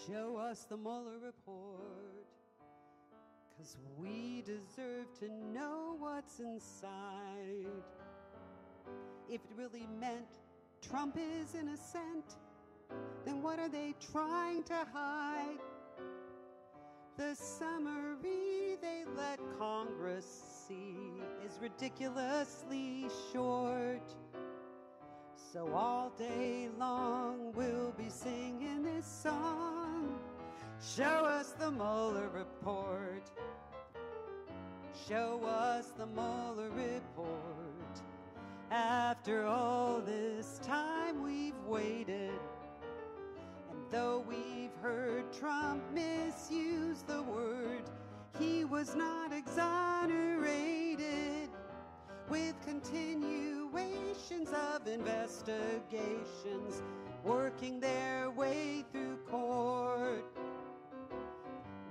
Show us the Mueller report, 'cause we deserve to know what's inside. If it really meant Trump is innocent, then what are they trying to hide? The summary they let Congress see is ridiculously short. So all day long we'll be singing this song. Show us the Mueller report. Show us the Mueller report. After all this time we've waited, and though we've heard Trump misuse the word, he was not exonerated. With continuations of investigations working their way through court.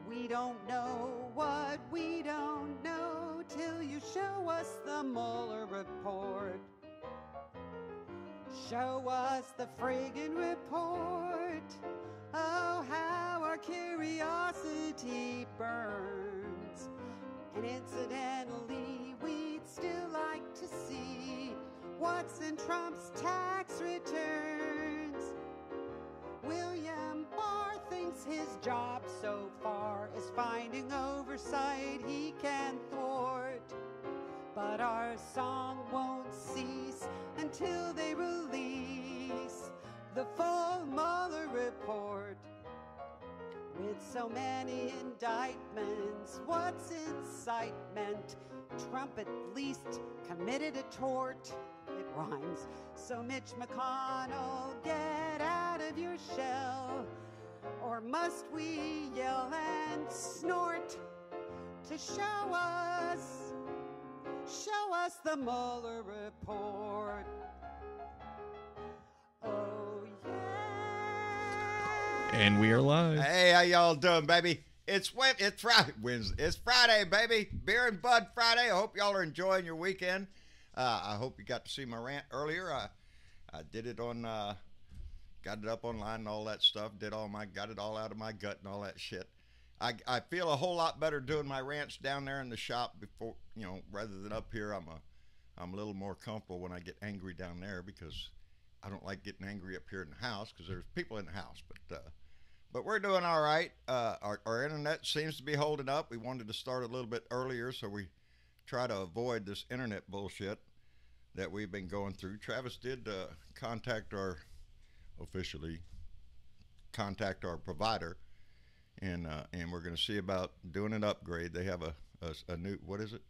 We don't know what we don't know till you show us the Mueller report. Show us the friggin' report. Oh, how our curiosity burns. And incidentally, we'd still like to see what's in Trump's tax returns. William Barr thinks his job so far is finding oversight he can thwart. But our song won't cease until they release the full Mueller report. With so many indictments, what's incitement? Trump at least committed a tort. It rhymes. So Mitch McConnell, get out of your shell. Or must we yell and snort to show us the Mueller report? Oh, yeah. And we are live. Hey, how y'all doing, baby? It's Friday, Wednesday. It's Friday, baby. Beer and Bud Friday. I hope y'all are enjoying your weekend. I hope you got to see my rant earlier. I did it on, got it up online and all that stuff. Got it all out of my gut and all that shit. I feel a whole lot better doing my rants down there in the shop before, rather than up here. I'm a little more comfortable when I get angry down there because I don't like getting angry up here in the house because there's people in the house. But we're doing all right. Our internet seems to be holding up. We wanted to start a little bit earlier, so we try to avoid this internet bullshit that we've been going through. Travis did officially contact our provider, and we're going to see about doing an upgrade. They have a new, what is it?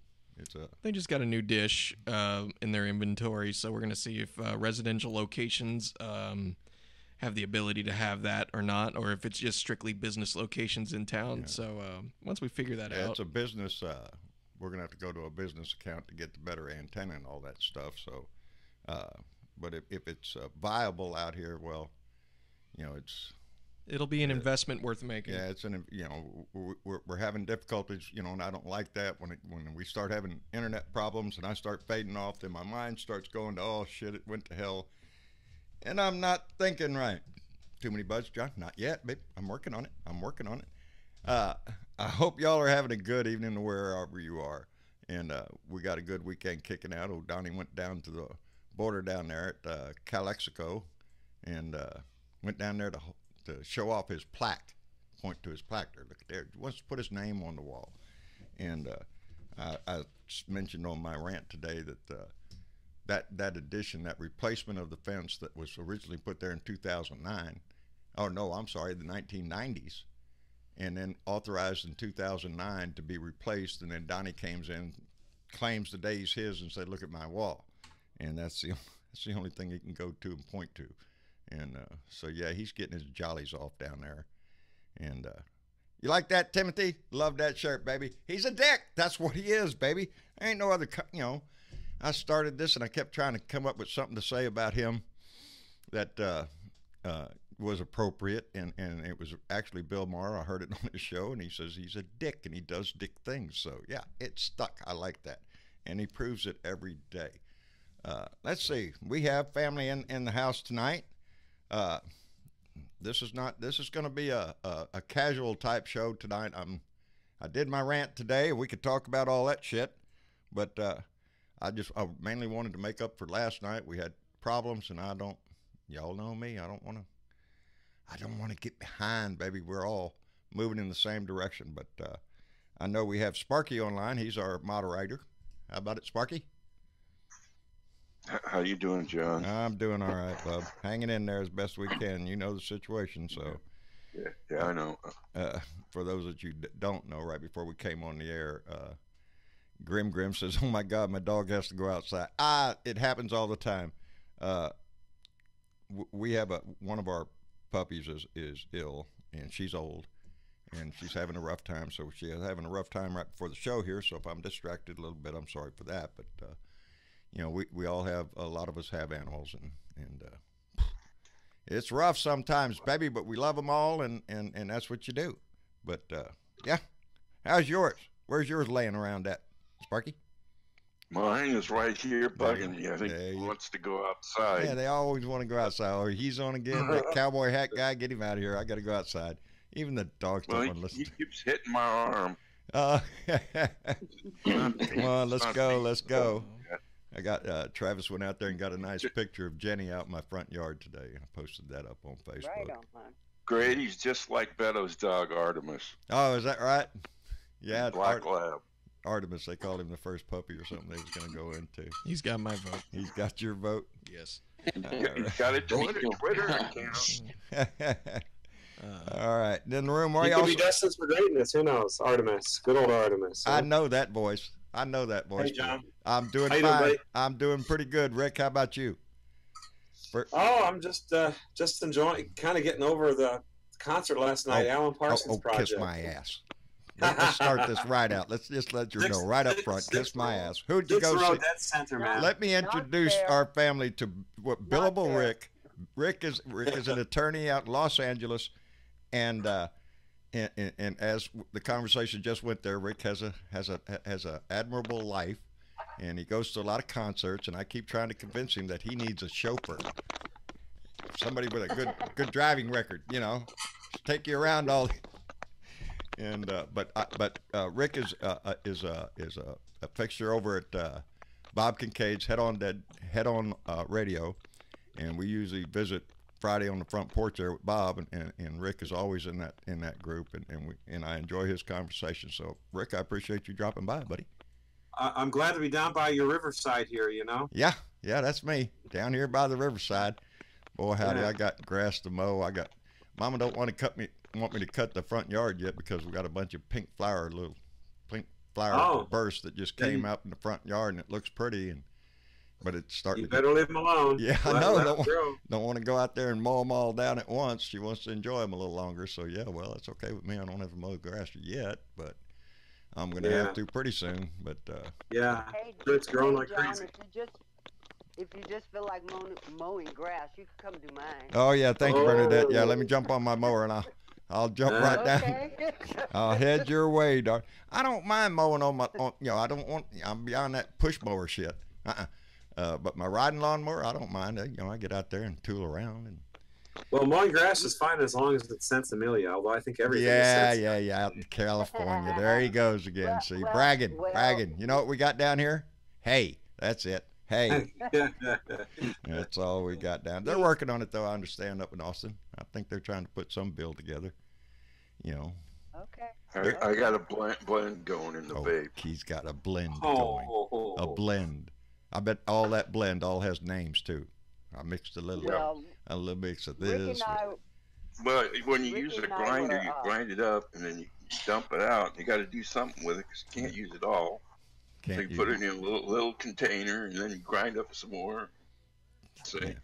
They just got a new dish in their inventory, so we're going to see if residential locations have the ability to have that or not, or if it's just strictly business locations in town. Yeah. So once we figure that out. It's a business, we're going to have to go to a business account to get the better antenna and all that stuff. So, but if it's viable out here, well, it'll be an investment worth making. Yeah, we're having difficulties, and I don't like that when we start having internet problems and I start fading off, then my mind starts going to, oh shit, it went to hell. And I'm not thinking right. Too many buds, John? Not yet, babe. I'm working on it. I hope y'all are having a good evening wherever you are. And we got a good weekend kicking out. Old Donnie went down to the border down there at Calexico and went down there to show off his plaque, point to his plaque there. Look there. He wants to put his name on the wall. And I mentioned on my rant today that that addition, that replacement of the fence that was originally put there in 2009, oh no, I'm sorry, the 1990s, and then authorized in 2009 to be replaced, and then Donnie comes in, claims the day's his, and said, look at my wall. And that's the only thing he can go to and point to. And so, yeah, he's getting his jollies off down there. And you like that, Timothy? Love that shirt, baby. He's a dick. That's what he is, baby. There ain't no other, I started this and I kept trying to come up with something to say about him that was appropriate. And it was actually Bill Maher. I heard it on his show, and he says he's a dick and he does dick things. So, yeah, it stuck. I like that. And he proves it every day. Let's see. We have family in the house tonight. This is going to be a casual type show tonight. I did my rant today. We could talk about all that shit, but I mainly wanted to make up for last night. We had problems, and y'all know me. I don't want to get behind, baby. We're all moving in the same direction. But I know we have Sparky online. He's our moderator. How about it, Sparky? How you doing, John? I'm doing all right, bub. Hanging in there as best we can. You know the situation, so. Yeah, I know. For those that you don't know, right before we came on the air, Grim says, "Oh my God, my dog has to go outside." It happens all the time. We have one of our puppies is ill, and she's old, and she's having a rough time. So she's having a rough time right before the show here. So if I'm distracted a little bit, I'm sorry for that. But you know, we all have, a lot of us have animals, and it's rough sometimes, baby, but we love them all, and that's what you do. But yeah, how's yours? Where's yours laying around at, Sparky? Mine is right here bugging me. I think he wants to go outside. Yeah, they always want to go outside. Oh, he's on again. That cowboy hat guy, get him out of here. I got to go outside. Even the dogs don't want to listen. He keeps hitting my arm. Come on, let's go. I got Travis went out there and got a nice picture of Jenny out in my front yard today. I posted that up on Facebook. Right on, man. Grady's just like Beto's dog, Artemis. Oh, is that right? Yeah, Black Lab. Artemis, they called him the first puppy or something they was going to go into. He's got my vote. He's got your vote? Yes. He's got a Twitter account. All right. Then the room where he could be destined for greatness. Who knows? Artemis. Good old Artemis. Huh? I know that voice. Hey, John. I'm doing fine. I'm doing pretty good. Rick, how about you? I'm just enjoying, kind of getting over the concert last night. Alan Parsons Project. Kiss my ass. Let's start this right out. Let's just let you know right up front. Kiss my ass. Who'd you go see? Dead center, man. Let me introduce our family to Billable Rick. Rick is an attorney out in Los Angeles, and as the conversation just went there, Rick has a admirable life, and he goes to a lot of concerts, and I keep trying to convince him that he needs a chauffeur, somebody with a good driving record, you know, take you around all. And but Rick is a fixture over at Bob Kincaid's Head On Radio, and we usually visit Friday on the front porch there with Bob, and Rick is always in that group, and I enjoy his conversation. So Rick, I appreciate you dropping by, buddy. I'm glad to be down by your riverside here, you know. Yeah, that's me down here by the riverside. Boy, howdy, Yeah. I got grass to mow. Mama don't want me to cut the front yard yet because we got a bunch of pink flower bursts that just came out in the front yard, and it looks pretty, but it's starting. You better leave them alone. Yeah, I know. Don't want to go out there and mow them all down at once. She wants to enjoy them a little longer. So yeah, well, that's okay with me. I don't have to mow the grass yet, but I'm gonna have to pretty soon. But yeah, Hey, it's growing like John, crazy. if you just feel like mowing grass, you can come do mine. oh yeah, thank you, Bernadette. Yeah, let me jump on my mower and I'll jump right down. Okay. I'll head your way, darling. I don't mind mowing I'm beyond that push mower shit. But my riding lawnmower, I don't mind. I get out there and tool around. Well, mowing grass is fine as long as it's Sensimilia, although I think everything is Yeah, out in California. There he goes again. See, bragging. You know what we got down here? Hey, that's it. Hey. That's all we got down. They're working on it, though, I understand, up in Austin. I think they're trying to put some bill together, you know. Okay. I got a blend going in the vape. He's got a blend going. A blend. I bet all that blend all has names, too. I mixed a little mix of this. Well, when you use a grinder, you grind it up, and then you dump it out. You got to do something with it because you can't use it all. So you put it in a little container, and then you grind up some more. So you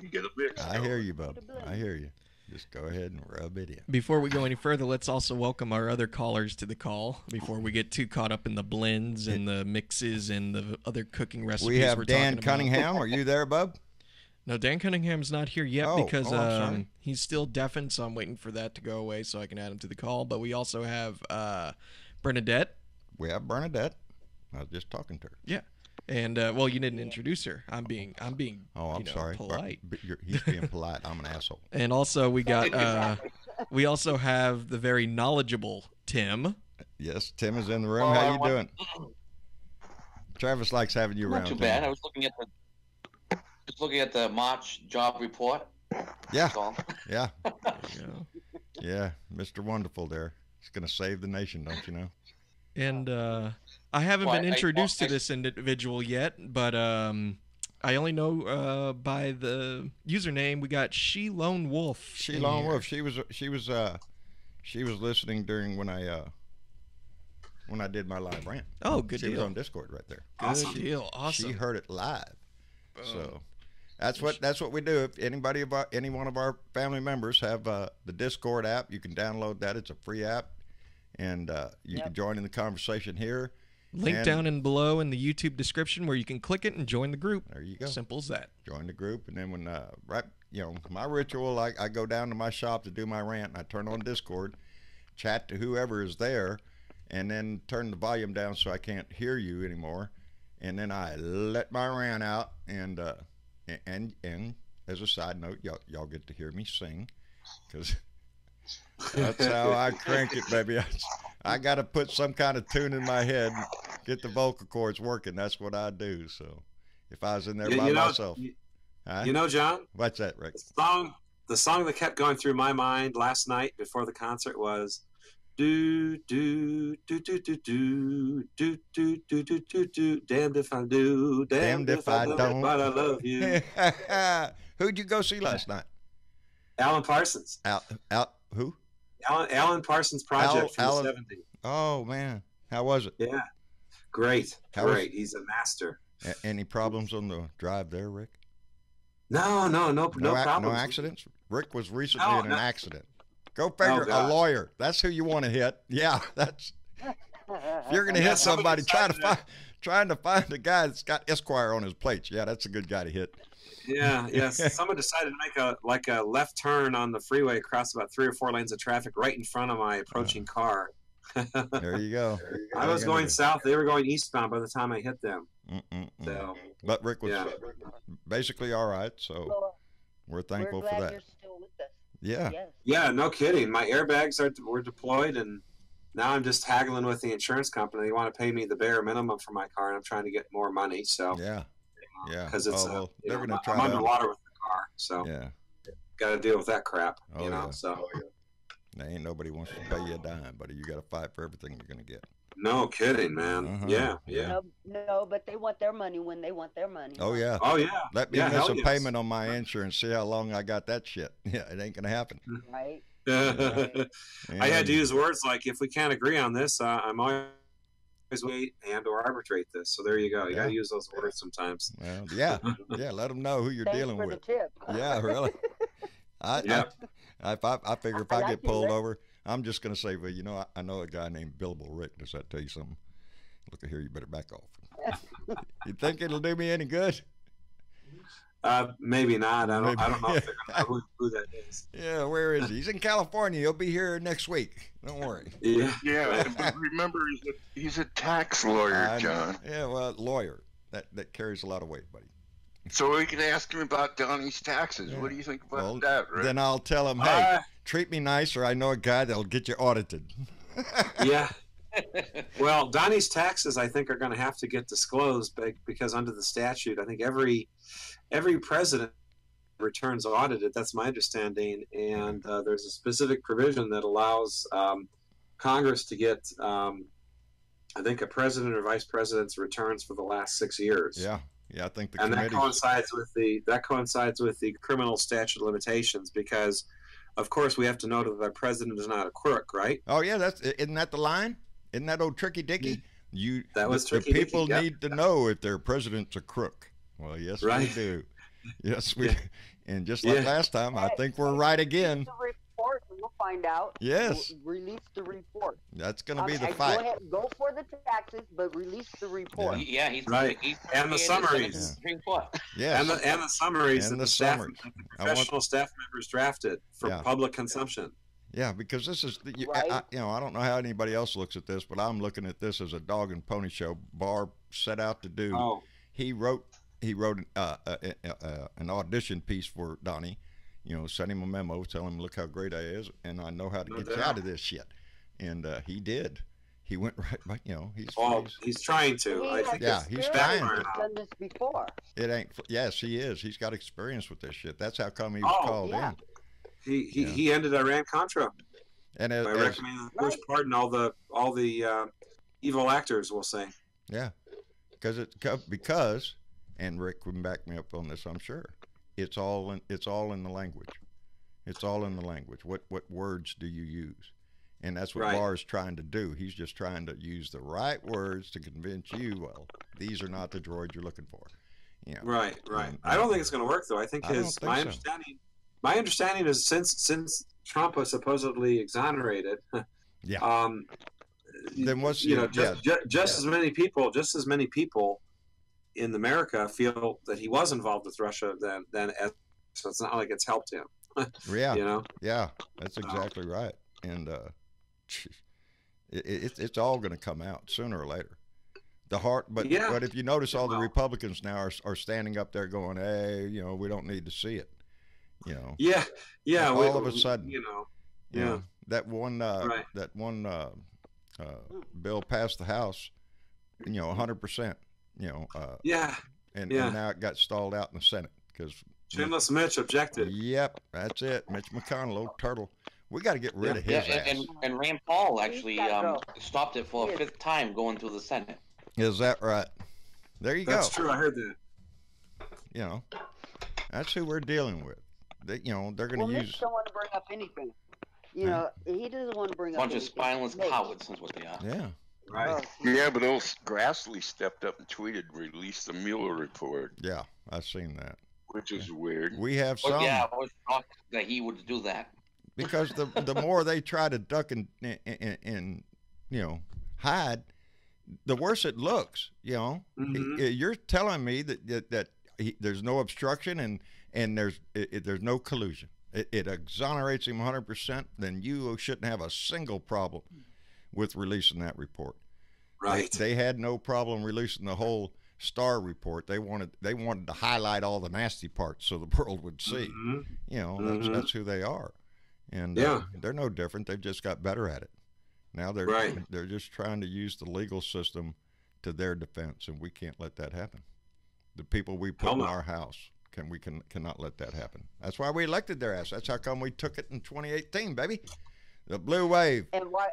get a mix. I hear you, bub. I hear you. Just go ahead and rub it in. Before we go any further, let's also welcome our other callers to the call before we get too caught up in the blends and the mixes and the other cooking recipes. We have we're Dan talking Cunningham. About. Are you there, bub? No, Dan Cunningham's not here yet because I'm sorry. he's still deafened, so I'm waiting for that to go away so I can add him to the call. But we also have Bernadette. We have Bernadette. I was just talking to her. Yeah. And well, you didn't introduce her. I'm being Oh, I'm sorry. polite. But he's being polite. I'm an asshole. And also we got we also have the very knowledgeable Tim. Yes, Tim is in the room. How you doing? Travis likes having you around. Not too bad. I was looking at the March job report. Yeah. Yeah. Yeah, Mr. Wonderful there. He's going to save the nation, don't you know? And I haven't been introduced to this individual yet, but I only know by the username. We got She Lone Wolf. She Lone Wolf. She was listening during when I did my live rant. Oh, good deal. She was on Discord right there. Awesome deal. Awesome. She heard it live. So that's what we do. If any one of our family members have the Discord app, you can download that. It's a free app, and you can join in the conversation here. Link down in below in the YouTube description where you can click it and join the group. There you go. Simple as that. Join the group, and then when my ritual, I go down to my shop to do my rant, and I turn on Discord, chat to whoever is there, and then turn the volume down so I can't hear you anymore, and then I let my rant out, and as a side note, y'all get to hear me sing, because that's how I crank it, baby. I got to put some kind of tune in my head, get the vocal cords working. That's what I do. So if I was in there by myself. You know, John? What's that, Rick? The song that kept going through my mind last night before the concert was do do do do do do do do do do do do damned if I do, damned if I don't, but I love you. Who'd you go see last night? Alan Parsons. Who? Alan Parsons Project from the 70s. Oh man, how was it? Yeah, great. He's a master. Any problems on the drive there, Rick? No problems. No accidents. Rick was recently in an accident. Go figure. A lawyer. That's who you want to hit. Yeah, that's. If you're going to hit somebody, trying to find a guy that's got Esquire on his plates. Yeah, that's a good guy to hit. Yeah, yes. Someone decided to make a left turn on the freeway across about 3 or 4 lanes of traffic right in front of my approaching car. There you go. I was going south. They were going eastbound by the time I hit them. So, but Rick was basically all right, so we're thankful for that. You're still with us. Yeah. Yes. Yeah, no kidding. My airbags were deployed, and now I'm just haggling with the insurance company. They want to pay me the bare minimum for my car, and I'm trying to get more money. So yeah, because it's they're going to try. I'm underwater with the car, so yeah, got to deal with that crap. Yeah. So there ain't nobody wants to pay you a dime, buddy. You got to fight for everything you're going to get. No kidding, man. Yeah. No, but they want their money when they want their money. Oh yeah. Let me miss a payment on my insurance. See how long I got that shit. Yeah, it ain't gonna happen. Right. I had to use words like, if we can't agree on this, I'm always wait or arbitrate this. So there you go. You got to use those words sometimes. Well, yeah. Let them know who you're dealing with. The tip. Yeah, really. I figure if I get pulled over, I'm just going to say, well, I know a guy named Billable Rick. Does that tell you something? Look at here, you better back off. You think it'll do me any good? Maybe not. I don't know if they're going to know who that is. Yeah, where is he? He's in California. He'll be here next week. Don't worry. Yeah. But remember, he's a tax lawyer, John. Yeah, well, lawyer. That carries a lot of weight, buddy. So we can ask him about Donnie's taxes. Yeah. What do you think about that, Rick? Then I'll tell him, hey, treat me nice, or I know a guy that'll get you audited. Yeah. Well, Donnie's taxes, I think, are going to have to get disclosed because under the statute, I think every president returns audited. That's my understanding, and there's a specific provision that allows Congress to get, I think, a president or vice president's returns for the last 6 years. Yeah. Yeah, I think that coincides with the criminal statute of limitations because, of course, we have to know that the president is not a crook, right? Oh yeah, isn't that the line? Isn't that old Tricky Dicky? The people need to know if their president's a crook. Well, yes, we do. Yes, we. And just like last time, I think we're right again. The report, and we'll find out. Yes. Release the report. That's going to be the fight. Go ahead, go for the taxes, but release the report. Yeah, he's right. And the summaries. Yeah. And the summaries and that the professional staff members drafted for public consumption. Yeah, because this is, I don't know how anybody else looks at this, but I'm looking at this as a dog and pony show bar set out to do. he wrote an audition piece for Donnie. You know, sent him a memo, tell him, look how great I is, and I know how to get you out of this shit. And he did. He went right by, you know, he's trying to. I think he's trying to. He's done this before. It ain't. Yes, he is. He's got experience with this shit. That's how come he was called in. He ended Iran-Contra. And by recommending the Bush pardon all the evil actors, we'll say. Yeah, because, and Rick can back me up on this, I'm sure. It's all in the language. It's all in the language. What words do you use? And that's what Barr's trying to do. He's just trying to use the right words to convince you, well, these are not the droids you're looking for. You know, right. I don't think it's going to work, though. I think my understanding is since Trump was supposedly exonerated, then what's just as many people in America feel that he was involved with Russia than so it's not like it's helped him. Yeah, that's exactly right. And it's all going to come out sooner or later. But if you notice, all the Republicans now are standing up there going, "Hey, you know, we don't need to see it." You know. All of a sudden, that one bill passed the House, 100%. And now it got stalled out in the Senate because Chinless Mitch objected. Yep, that's it. Mitch McConnell, old turtle. We got to get rid of his ass. And Rand Paul actually stopped it for a 5th time going through the Senate. Is that right? There you go. That's true. I heard that. You know, that's who we're dealing with. They're going to use. Mitch don't want to bring up anything. You know, he doesn't want to bring up anything. Bunch of spineless cowards is what they are. Yeah. Right. Yeah, but old Grassley stepped up and tweeted, released the Mueller report. Yeah, I've seen that. Which is weird. We have some. Yeah, I was shocked that he would do that. Because the more they try to duck and hide, the worse it looks. You're telling me that there's no obstruction and there's no collusion. It exonerates him 100%. Then you shouldn't have a single problem with releasing that report. Right. They had no problem releasing the whole Starr report. They wanted to highlight all the nasty parts so the world would see. That's who they are. And they're no different. They've just got better at it. Now they're just trying to use the legal system to their defense, and we can't let that happen. The people we put in our house cannot let that happen. That's why we elected their ass. That's how come we took it in 2018, baby. The blue wave. And why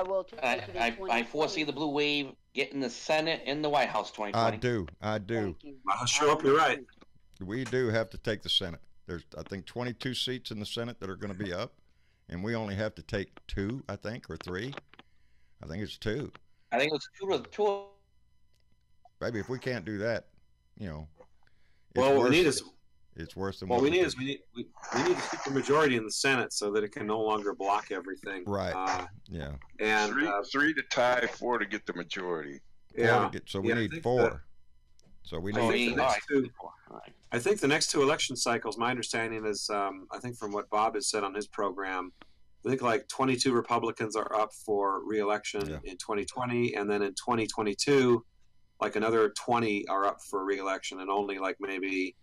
will I foresee the blue wave getting the Senate and the White House 2020. I do. I sure hope you're right. We do have to take the Senate. There's, I think, 22 seats in the Senate that are going to be up, and we only have to take 2, I think, or 3. I think it's 2. I think it's 2. Baby, if we can't do that, what we need is it's worse than what we need is we need to keep the majority in the Senate so that it can no longer block everything. Right. And 3 to tie, 4 to get the majority. We need 4. So we need. I think the next 2 election cycles, my understanding is, I think from what Bob has said on his program, I think like 22 Republicans are up for re-election in 2020, and then in 2022, like another 20 are up for re-election, and only like maybe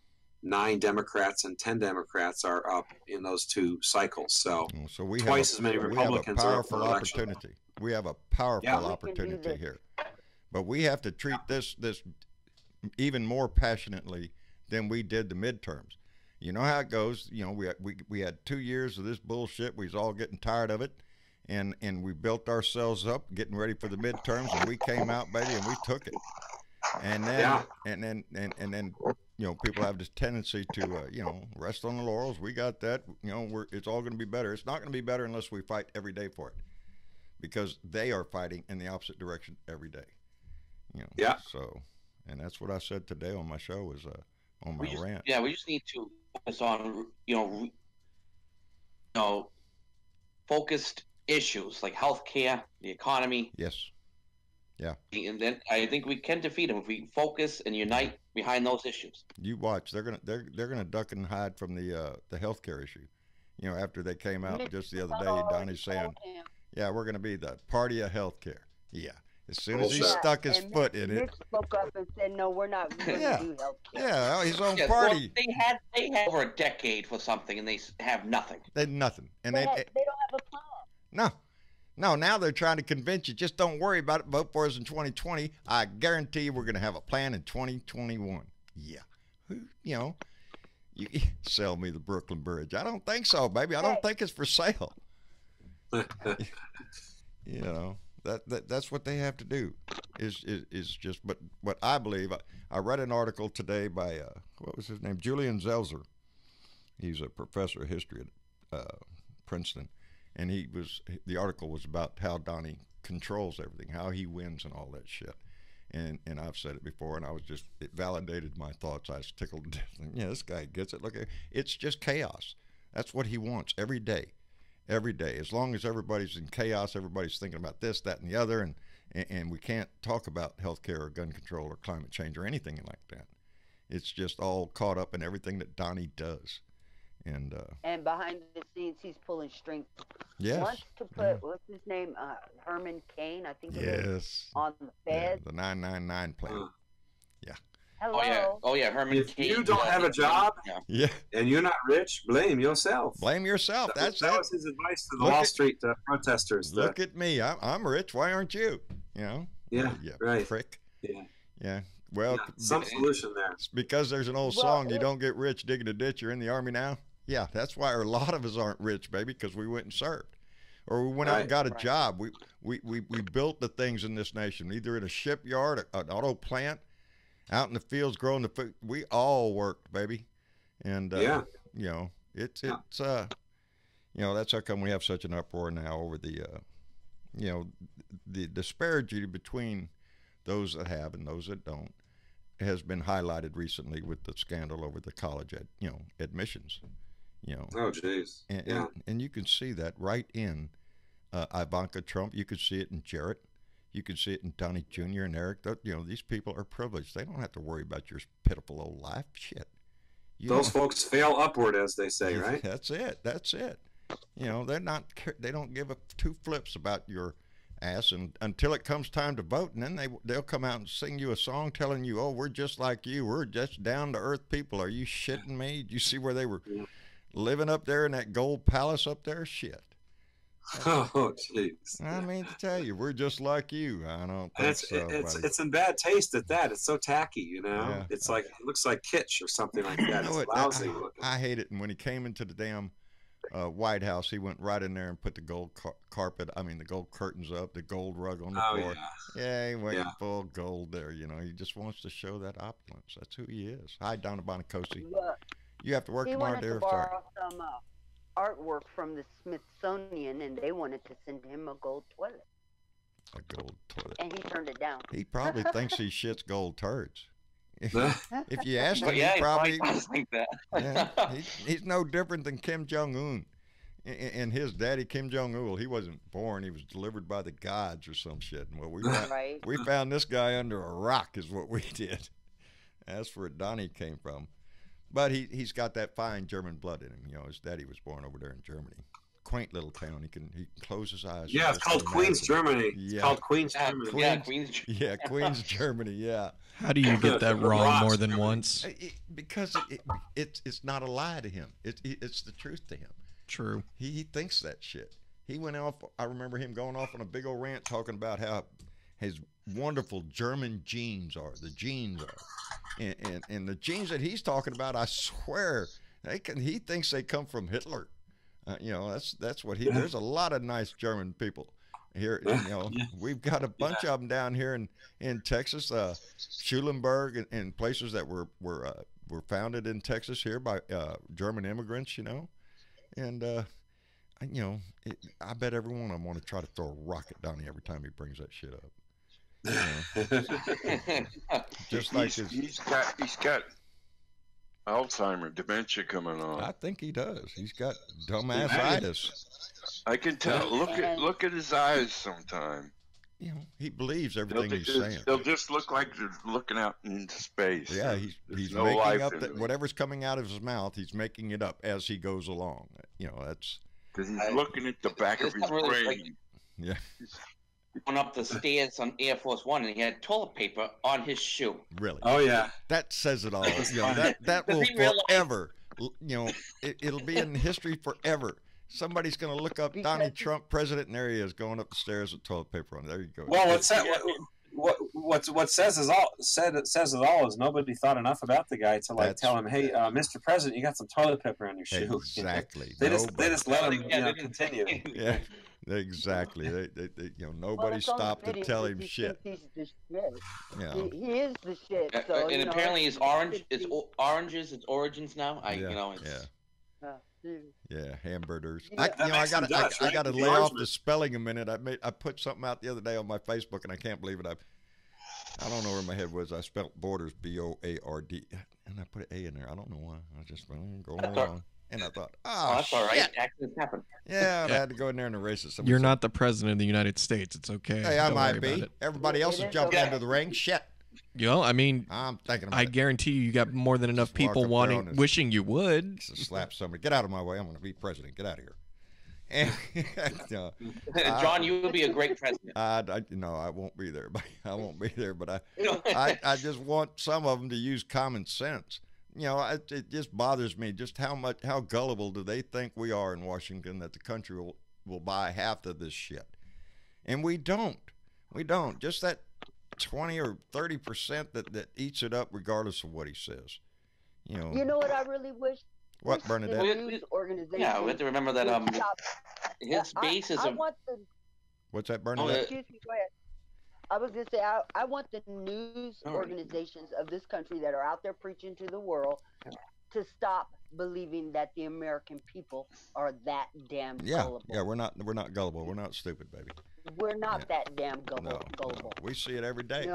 9 Democrats and 10 Democrats are up in those 2 cycles. So we twice as many Republicans are up for election. We have a powerful opportunity here, but we have to treat this even more passionately than we did the midterms. You know how it goes. We had 2 years of this bullshit. We was all getting tired of it, and we built ourselves up, getting ready for the midterms, and we came out, baby, and we took it. And then people have this tendency to rest on the laurels. We got that. It's all going to be better. It's not going to be better unless we fight every day for it, because they are fighting in the opposite direction every day. So, and that's what I said today on my show was on my rant. Yeah, we just need to focus on focused issues like healthcare, the economy. Yes. Yeah. And then I think we can defeat them if we focus and unite behind those issues. You watch. They're gonna duck and hide from the healthcare issue. After they came out just the other day, Donnie's saying, "Yeah, we're gonna be the party of healthcare." Yeah. As soon as he Bullshit. stuck his and foot in Nick it. spoke up and said, "No, we're not going Yeah. to do health care." Yeah, his own Yeah, party. well, they had over a decade for something, and they have nothing. They had nothing. And They don't have a plan. No, now they're trying to convince you, just don't worry about it. Vote for us in 2020. I guarantee you we're going to have a plan in 2021. Yeah. You sell me the Brooklyn Bridge. I don't think so, baby. I don't think it's for sale. That's what they have to do is just, but what I believe, I read an article today by, what was his name? Julian Zelzer. He's a professor of history at Princeton. And the article was about how Donnie controls everything, how he wins and all that shit. And I've said it before, and it validated my thoughts. I was tickled to death. Yeah, this guy gets it. Look, it's just chaos. That's what he wants every day. Every day. As long as everybody's in chaos, everybody's thinking about this, that, and the other, and we can't talk about healthcare or gun control or climate change or anything like that. It's just all caught up in everything that Donnie does. And behind the scenes, he's pulling strings. Yes. Wants to put, what's his name? Herman Cain, I think it is, on the Fed. Yeah, the 999 plan. Yeah. Hello. Oh yeah, Herman If Cain. you don't have a job Yeah. and you're not rich, blame yourself. Blame yourself. That was his advice to the Wall Street protesters. Look at me. I'm rich. Why aren't you? Yeah, right. Prick. Yeah. Well, some solution there. Because there's an old song, you don't get rich digging a ditch, you're in the Army now. Yeah, that's why a lot of us aren't rich, baby, because we went and served. Or we went out and got a job. We built the things in this nation, either in a shipyard, an auto plant, out in the fields growing the food. We all worked, baby. And, it's that's how come we have such an uproar now over the disparity between those that have and those that don't has been highlighted recently with the scandal over the college admissions. Oh, jeez. And you can see that right in Ivanka Trump. You could see it in Jarrett. You could see it in Donnie Jr. and Eric. These people are privileged. They don't have to worry about your pitiful old life. Shit. Those folks fail upward, as they say, right? That's it. They're not. They don't give two flips about your ass, and until it comes time to vote, and then they'll come out and sing you a song telling you, "Oh, we're just like you. We're just down to earth people." Are you shitting me? Did you see where they were living up there in that gold palace up there? Shit. Oh, jeez. I mean to tell you, we're just like you. I don't think so. It's in bad taste at that. It's so tacky, Yeah. It's like, it looks like kitsch or something like that. It's lousy looking. I hate it. And when he came into the damn White House, he went right in there and put the gold the gold curtains up, the gold rug on the floor. Yeah, he went full gold there. He just wants to show that opulence. That's who he is. Hi, Donna Bonacosi. You have to work tomorrow, dear. He wanted to borrow some artwork from the Smithsonian, and they wanted to send him a gold toilet. A gold toilet. And he turned it down. He probably thinks he shits gold turds. If you ask him, he probably think that. he's no different than Kim Jong-un and his daddy Kim Jong-il. He wasn't born; he was delivered by the gods or some shit. And we found this guy under a rock, is what we did. That's where Donnie came from. But he's got that fine German blood in him. His daddy was born over there in Germany. Quaint little town. He can close his eyes. Yeah, it's called Queens, Germany. Yeah. It's called Queens, Germany. Queens, Germany. Yeah. How do you get that wrong more than once? Because it's not a lie to him. It's the truth to him. True. He thinks that shit. He went off. I remember him going off on a big old rant talking about how his wonderful German genes are. The genes are, and the genes that he's talking about, I swear, he thinks they come from Hitler. That's what he. There's a lot of nice German people here. We've got a bunch of them down here in Texas, Schulenburg, and places that were founded in Texas here by German immigrants. And I bet every one of them want to try to throw a rock at Donnie every time he brings that shit up. Just like he's got Alzheimer's, dementia coming on. I think he does. He's got dumbassitis. I can tell. Look at his eyes sometime. He believes everything he's saying. They'll just look like they're looking out into space. Yeah, he's no making up whatever's coming out of his mouth. He's making it up as he goes along. That's because he's looking at the back of his brain. Yeah. went up the stairs on Air Force One, and he had toilet paper on his shoe. Really? Oh yeah. That says it all. You know, that will forever. You know, it'll be in history forever. Somebody's going to look up Donnie Trump, president, and there he is going up the stairs with toilet paper on. There you go. Well, what says it all is nobody thought enough about the guy to tell him, hey, Mr. President, you got some toilet paper on your shoe. Exactly. They just let him continue. Yeah, exactly. They nobody stopped to tell him shit. He's the shit. Yeah. He is the shit. So, and apparently, it's oranges. It's origins now. Yeah, hamburgers. Yeah, I got to lay off the spelling a minute. I put something out the other day on my Facebook, and I can't believe it. I don't know where my head was. I spelled borders Board, and I put an A in there. I don't know why. I was just going along, and I thought, that's all right. Accidents happen. Yeah, I had to go in there and erase it. You're not the president of the United States. It's okay. Hey, I might be. Everybody else has jumped into the ring. Shit. I mean, I'm thinking about I guarantee you got more than enough people wishing you would. Slap somebody. Get out of my way. I'm going to be president. Get out of here. And, John, you would be a great president. No, I won't be there. I won't be there. But I just want some of them to use common sense. It just bothers me just how gullible do they think we are in Washington that the country will buy half of this shit, and we don't. We don't. Just that 20 or 30% that eats it up regardless of what he says. You know what I really wish? What, Bernadette? News organization. Yeah, we have to remember that his base is What's that, Bernadette? Excuse me, go ahead. I was going to say, I want the news organizations of this country that are out there preaching to the world to stop believing that the American people are that damn gullible. Yeah, we're not gullible. We're not stupid, baby. We're not that damn gullible. No. We see it every day.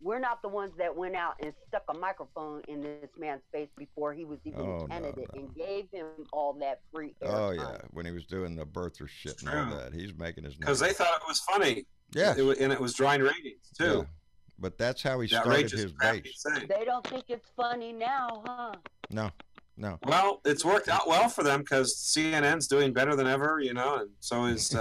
We're not the ones that went out and stuck a microphone in this man's face before he was even candidate and gave him all that free airtime. Oh yeah, when he was doing the birther shit and all that, he's making his because they thought it was funny. Yeah, and it was drawing ratings too. Yeah. But that's how he started his base. They don't think it's funny now, huh? No. Well, it's worked out well for them because CNN's doing better than ever, and so is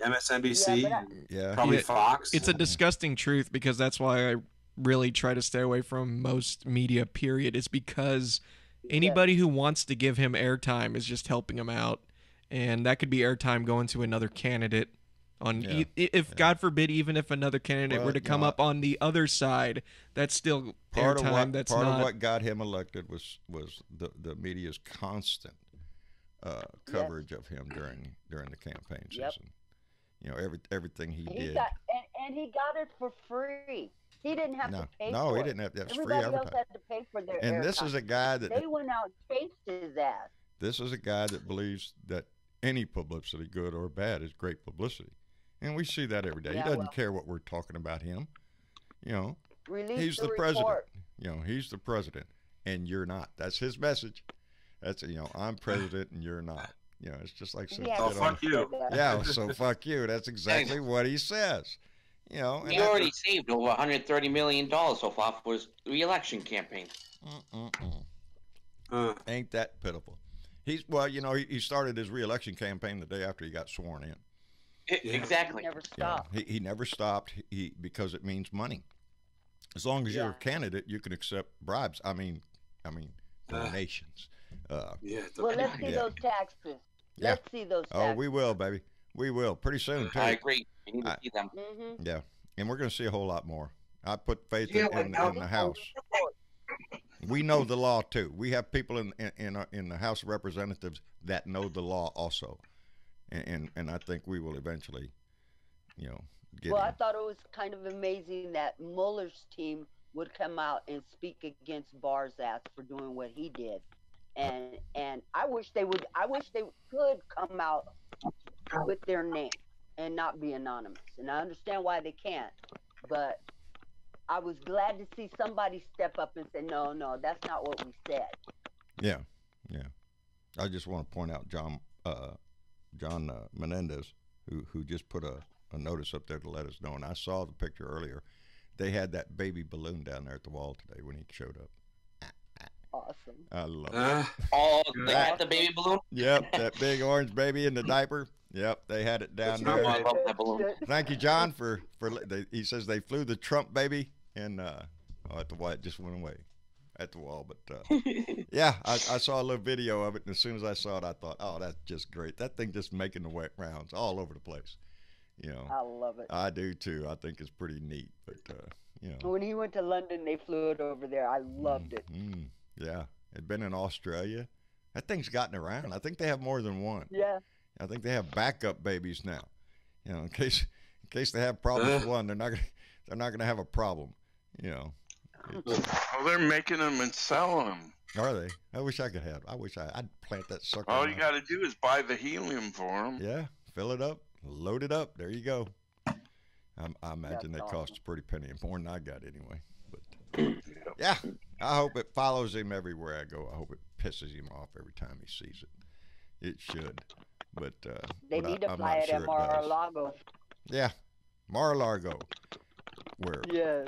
MSNBC, probably Fox. It's a disgusting truth because that's why I really try to stay away from most media, period. It's because anybody who wants to give him airtime is just helping him out. And that could be airtime going to another candidate. If God forbid, even if another candidate were to come up on the other side, that's still airtime. Part of what got him elected was the media's constant coverage of him during the campaign season. Everything he did. And he got it for free. He didn't have to pay for it. No, he didn't have to. That's free advertising. Everybody else had to pay for their airtime. And this is a guy that... They went out and chased his ass. This is a guy that believes that any publicity, good or bad, is great publicity. And we see that every day. He doesn't care what we're talking about him. He's the president. He's the president, and you're not. That's his message. That's I'm president and you're not. It's just like fuck you. Yeah, so fuck you. That's exactly what he says. He already saved over $130 million so far for his re-election campaign. Ain't that pitiful? He started his re-election campaign the day after he got sworn in. Exactly. He never stopped. He never stopped. Because it means money. As long as you're a candidate, you can accept bribes. I mean, donations. Well, let's see those taxes. Yeah. Let's see those taxes. Oh, we will, baby. We will pretty soon too. I agree. We need to see them. Yeah, and we're going to see a whole lot more. I put faith in the House. We know the law too. We have people in the House of Representatives that know the law also, and I think we will eventually, get. Well, I thought it was kind of amazing that Mueller's team would come out and speak against Barr's ass for doing what he did, and I wish they would. I wish they could come out with their name and not be anonymous. And I understand why they can't, but I was glad to see somebody step up and say, no, that's not what we said. Yeah. I just want to point out John Menendez, who just put a notice up there to let us know. And I saw the picture earlier. They had that baby balloon down there at the wall today when he showed up. Awesome. I love it. Oh, they had the baby balloon? Yep, that big orange baby in the diaper. Yep, they had it down there. I love that balloon. Thank you, John, he says they flew the Trump baby, and at the wall, it just went away at the wall. But yeah, I saw a little video of it, and as soon as I saw it, I thought, oh, that's just great. That thing just making the rounds all over the place. You know, I love it. I do too. I think it's pretty neat. But you know, when he went to London, they flew it over there. I loved it. Yeah, it'd been in Australia. That thing's gotten around. I think they have more than one. Yeah. I think they have backup babies now. You know, in case they have problems with one, they're not gonna have a problem. You know. Oh, they're making them and selling them. Are they? I wish I could have. I'd plant that sucker. All you got to do is buy the helium for them. Yeah, fill it up, load it up. There you go. I imagine they cost a pretty penny, more than I got anyway. But yeah, I hope it follows him everywhere I go. I hope it pisses him off every time he sees it. It should. But they need to fly it at Mar-a-Lago. Yeah, Mar-a-Lago. Where? Yes.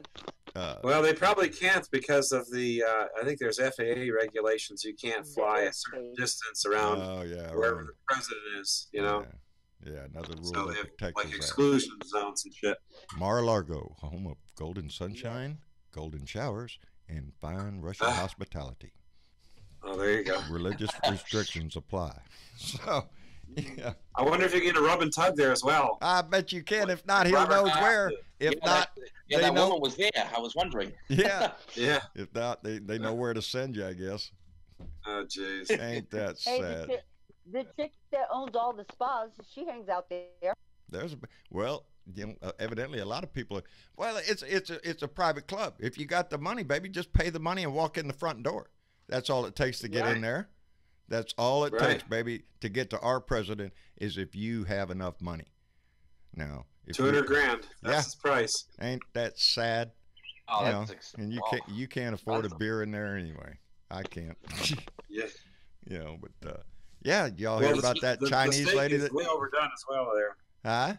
Well, they probably can't because of the. I think there's FAA regulations. You can't fly a certain distance around wherever the president is. You know. Yeah, another rule so that they have, protects like exclusion zones and shit. Mar-a-Lago, home of golden sunshine, golden showers, and fine Russian hospitality. Oh, there you go. Religious restrictions apply. So, yeah. I wonder if you get a rub and tug there as well. I bet you can. If not, he'll knows where. If not, that woman was there. I was wondering. Yeah. Yeah. If not, they know where to send you, I guess. Oh, jeez. Ain't that sad? The chick that owns all the spas, she hangs out there. Evidently a lot of people. It's a private club. If you got the money, baby, just pay the money and walk in the front door. That's all it takes to get in there. That's all it takes, baby, to get to our president is if you have enough money. Now, if $200 grand. That's his price. Ain't that sad? Oh, that's and you can't afford a beer in there anyway. I can't. Yeah. You know, but y'all heard about that Chinese lady that way overdone as well there. Huh?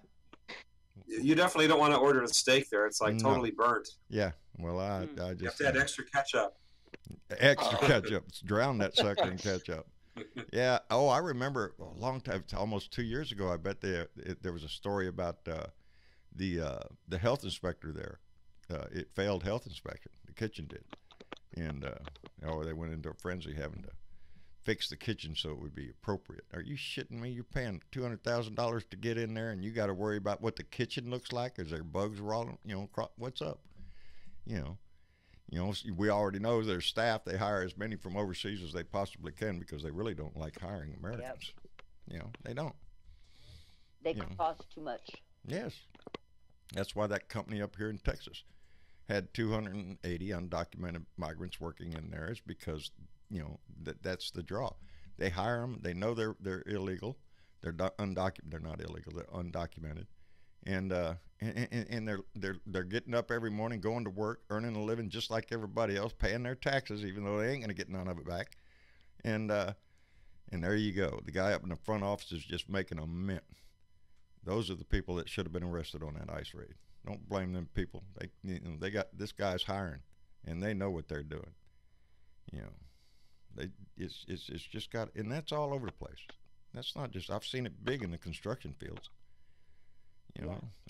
You definitely don't want to order a steak there. It's like totally burnt. Yeah. Well, I just you have to add extra ketchup. Extra ketchup. Drown that sucker in ketchup. Yeah. Oh, I remember a long time, almost 2 years ago. I bet there was a story about the health inspector there. It failed health inspection. The kitchen did, and they went into a frenzy having to fix the kitchen so it would be appropriate. Are you shitting me? You're paying $200,000 to get in there, and you got to worry about what the kitchen looks like. Is there bugs crawling? What's up? We already know their staff. They hire as many from overseas as they possibly can because they really don't like hiring Americans. Yep. They don't. They cost too much. Yes. That's why that company up here in Texas had 280 undocumented migrants working in there, is because that's the draw. They hire them. They know they're illegal. They're undocumented. They're not illegal. They're undocumented, and they're getting up every morning, going to work, earning a living just like everybody else, paying their taxes, even though they ain't gonna get none of it back. And there you go. The guy up in the front office is just making a mint. Those are the people that should have been arrested on that ICE raid. Don't blame them people. They got this guy's hiring, and they know what they're doing. It's just got, and that's all over the place. That's not just, I've seen it big in the construction fields.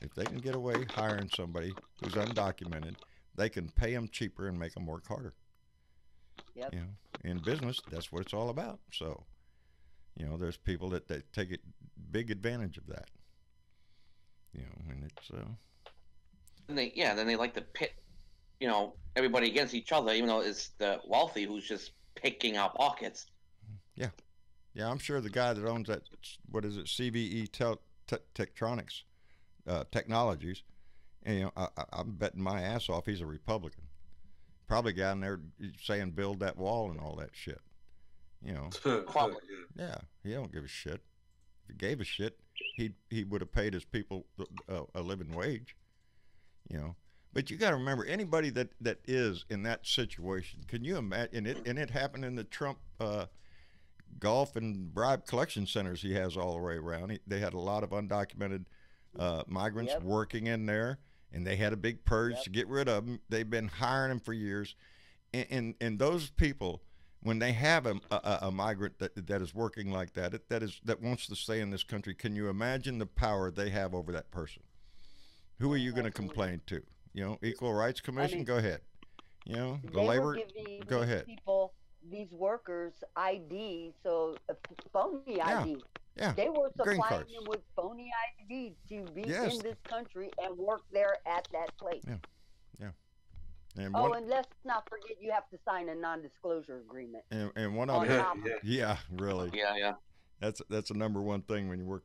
If they can get away hiring somebody who's undocumented, they can pay them cheaper and make them work harder. Yep. In business, that's what it's all about. So, there's people that take big advantage of that. And it's then they like to pit, everybody against each other, even though it's the wealthy who's just picking out pockets. Yeah, I'm sure the guy that owns that, what is it, CVE Tektronix Technologies, and I'm betting my ass off he's a Republican. Probably down there saying build that wall and all that shit. Probably. Yeah, he don't give a shit. If he gave a shit, he would have paid his people a living wage. But you got to remember, anybody that is in that situation, can you imagine? And it happened in the Trump golf and bribe collection centers he has all the way around. They had a lot of undocumented migrants working in there, and they had a big purge to get rid of them. They've been hiring them for years, and those people when they have a migrant that is working like that wants to stay in this country, can you imagine the power they have over that person? Who are you going to complain to? You know, Equal Rights Commission, go ahead. You know, the labor, go ahead. People, these workers, ID, so phony ID. Yeah. They were Green supplying cards. them with phony ID to be Yes. in this country and work there at that place. Yeah. And and let's not forget you have to sign a non-disclosure agreement. And one on of top of it, yeah, really. Yeah. That's a number one thing when you work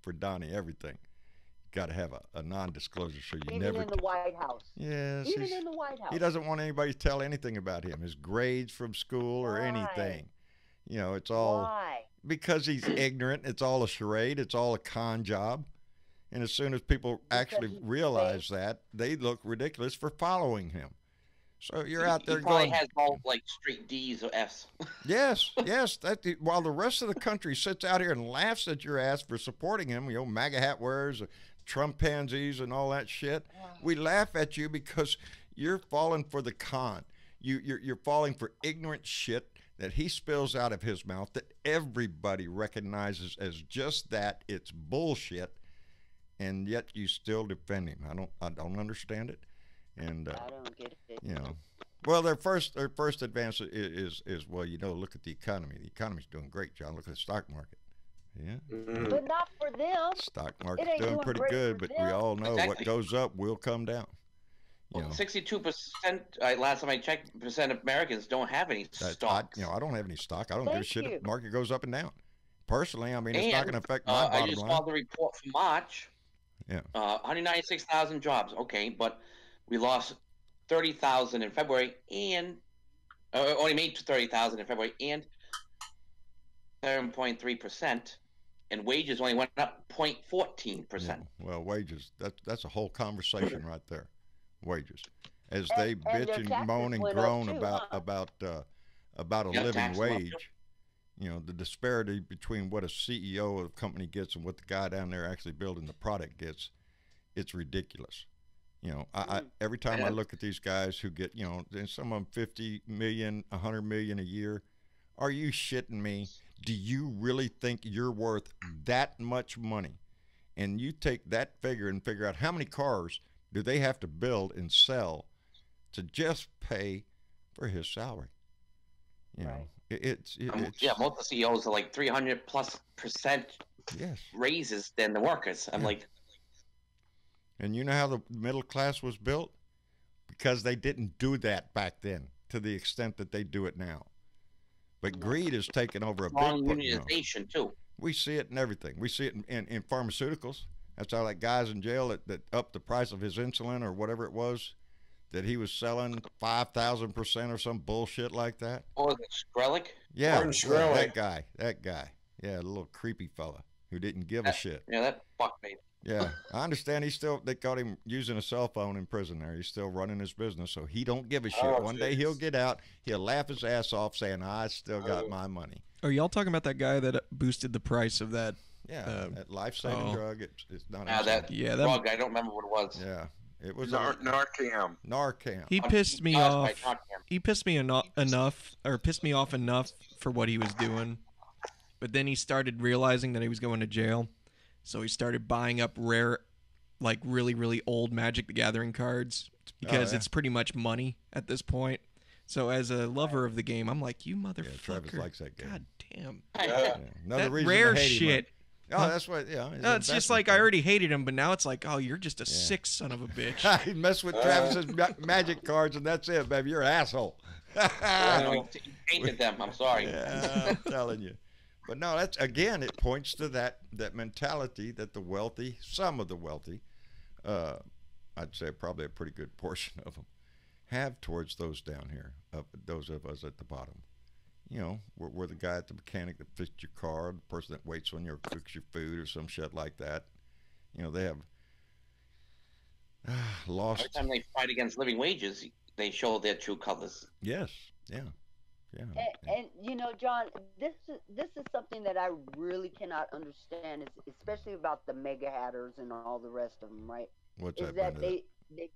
for Donnie. Everything, got to have a non-disclosure, so you Even in the White House. Yes. Even in the White House. He doesn't want anybody to tell anything about him, his grades from school or anything. You know, it's all because he's ignorant. It's all a charade. It's all a con job. And as soon as people actually realize that, they look ridiculous for following him. So you're out there he probably going. Has all like straight D's or F's. Yes. While the rest of the country sits out here and laughs at your ass for supporting him, you know, MAGA hat wearers, Trump pansies, and all that shit. We laugh at you because you're falling for the con. You're falling for ignorant shit that he spills out of his mouth that everybody recognizes as just that. It's bullshit. And yet you still defend him. I don't understand it, and I don't get it. You know, well, their first advance is well, you know, look at the economy. The economy's doing great, John. Look at the stock market. Yeah, but not for them. Stock market's doing pretty good, but we all know what goes up will come down. You know, 62%. Last time I checked, percent of Americans don't have any stocks. I don't have any stock. I don't give a shit if the market goes up and down. Personally, I mean, it's not going to affect my bottom line. I just saw the report for March. Yeah. 196,000 jobs. Okay, but we lost 30,000 in February and only made 30,000 in February and 7.3%, and wages only went up 0.14%. Yeah. Well, wages, that's a whole conversation right there. Wages. As they bitch and moan and groan about a living wage. You know, the disparity between what a CEO of a company gets and what the guy down there actually building the product gets, it's ridiculous. You know, I every time I look at these guys who get, you know, some of them 50 million, 100 million a year, are you shitting me? Do you really think you're worth that much money? And you take that figure and figure out how many cars do they have to build and sell to just pay for his salary? You know. It's most of the CEOs are like 300+% raises than the workers. I'm like, and you know how the middle class was built? Because they didn't do that back then to the extent that they do it now. But greed has taken over a big unionization too. We see it in everything. We see it in pharmaceuticals. That's how like guys in jail that upped the price of his insulin or whatever it was. That he was selling 5,000% or some bullshit like that. Oh, is it Skrellick? Yeah, that guy. Yeah, a little creepy fella who didn't give a shit. Yeah, that fuckmate. Yeah, I understand. They caught him using a cell phone in prison there. He's still running his business, so he don't give a shit. One day he'll get out. He'll laugh his ass off saying, I still got my money. Are y'all talking about that guy that boosted the price of that? Yeah, that life-saving drug. It's not. That drug. I don't remember what it was. Yeah. It was Narcan. He pissed me off. He pissed me off enough for what he was doing. But then he started realizing that he was going to jail. So he started buying up rare, like really, really old Magic the Gathering cards because it's pretty much money at this point. So as a lover of the game, I'm like, you motherfucker. Yeah, Travis likes that game. God damn. Another reason rare to hate shit. Him. Oh, that's what. Yeah. No, it's just like I already hated him, but now it's like, oh, you're just a sick son of a bitch. He messed with Travis's magic cards, and that's it, baby. You're an asshole. He painted them. I'm sorry. Yeah, I'm telling you. But no, that's again. It points to that mentality that the wealthy, some of the wealthy, I'd say probably a pretty good portion of them, have towards those down here, those of us at the bottom. You know, we're the guy at the mechanic that fixed your car, the person that waits on you or cooks your food or some shit like that. You know, they have lost. Every time they fight against living wages, they show their true colors. Yes, yeah. And you know, John, this is something that I really cannot understand, especially about the mega hatters and all the rest of them, right? What's that? They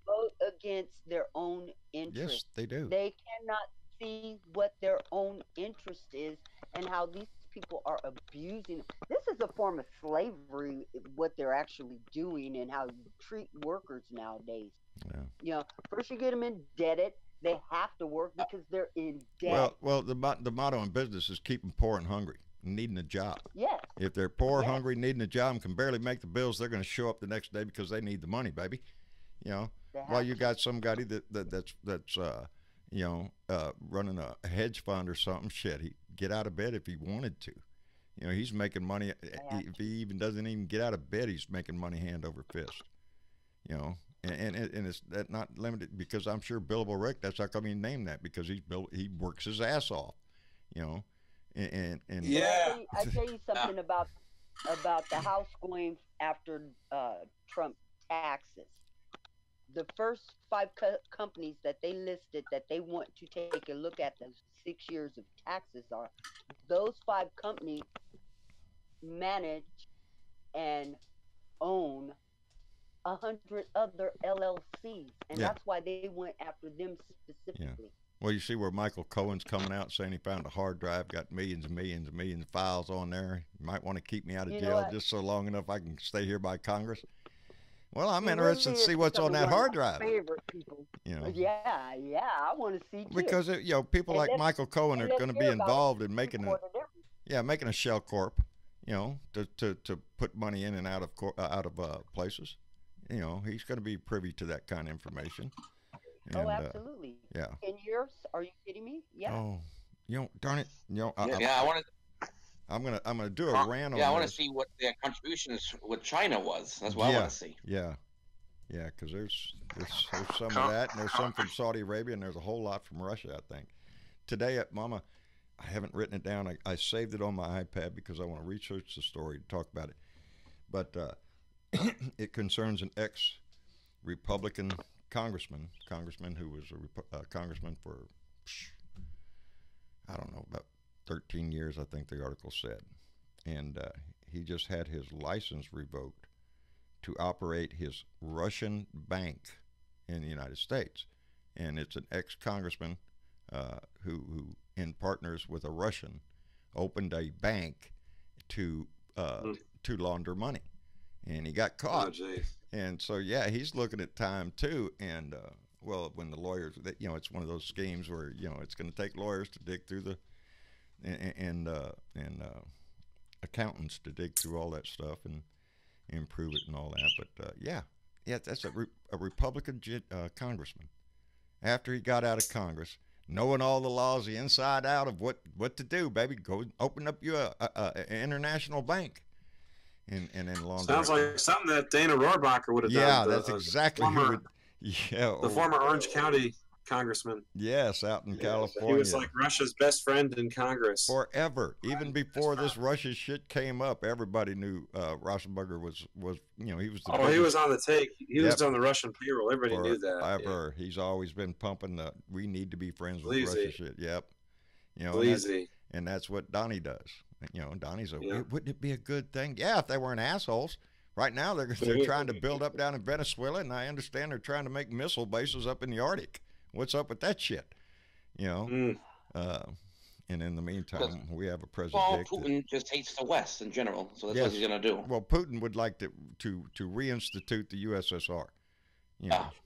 vote against their own interests. Yes, they do. They cannot see what their own interest is and how these people are abusing. This is a form of slavery, what they're actually doing and how you treat workers nowadays. Yeah. You know, first you get them indebted. They have to work because they're in debt. Well, the motto in business is keep them poor and hungry, needing a job. Yes. If they're poor, Yes. hungry, needing a job, and can barely make the bills, they're going to show up the next day because they need the money, baby. You know, while you got somebody that's running a hedge fund or something, shit, he'd get out of bed if he wanted to. You know, he's making money. If he even doesn't even get out of bed, he's making money hand over fist. You know, and it's that not limited because I'm sure Billable Rick. That's how come he named that, because he works his ass off. You know, and yeah. I tell you something about the House going after Trump taxes. The first 5 companies that they listed that they want to take a look at those 6 years of taxes are, those 5 companies manage and own 100 other LLCs, and that's why they went after them specifically. Yeah. Well, you see where Michael Cohen's coming out saying he found a hard drive, got millions and millions and millions of files on there. You might want to keep me out of jail just so long enough I can stay here by Congress. Well, I'm interested to see what's on that hard drive. Favorite people. You know. Yeah, I want to see too. Because people like Michael Cohen are going to be involved in making a shell corp. You know, to put money in and out of places. You know, he's going to be privy to that kind of information. And, absolutely. Yeah. 10 years? Are you kidding me? Yeah. Oh, darn it. I want to. I'm gonna do a rant on I want to see what their contributions with China was. That's what I want to see. Yeah, because there's some of that, and there's some from Saudi Arabia, and there's a whole lot from Russia, I think. Today at Mama, I haven't written it down. I saved it on my iPad because I want to research the story to talk about it. But it concerns an ex-Republican congressman who was a congressman for, I don't know, about 13 years, I think the article said. And he just had his license revoked to operate his Russian bank in the United States. And it's an ex-congressman who, in partners with a Russian, opened a bank to launder money. And he got caught. Oh, and so, he's looking at time, too. And, when the lawyers, it's one of those schemes where, it's going to take lawyers to dig through the and accountants to dig through all that stuff and improve it and all that. But that's a Republican congressman. After he got out of Congress, knowing all the laws, the inside out of what to do, baby, go open up your an international bank. And then launder. Sounds like something that Dana Rohrabacher would have done. Yeah, that's exactly the former Orange County congressman. Yes, out in California. He was like Russia's best friend in Congress. Forever. Even before this Russia shit came up, everybody knew Rosenberger was he was the he was on the take. He was on the Russian payroll. Everybody knew that. Forever. He's always been pumping the we need to be friends with Russia shit. Yep. And that's what Donnie does. Donnie's wouldn't it be a good thing? Yeah, if they weren't assholes. Right now they're trying to build up down in Venezuela, and I understand they're trying to make missile bases up in the Arctic. What's up with that shit? And in the meantime, we have a president. Well, Putin just hates the West in general, so that's what he's going to do. Well, Putin would like to reinstitute the USSR.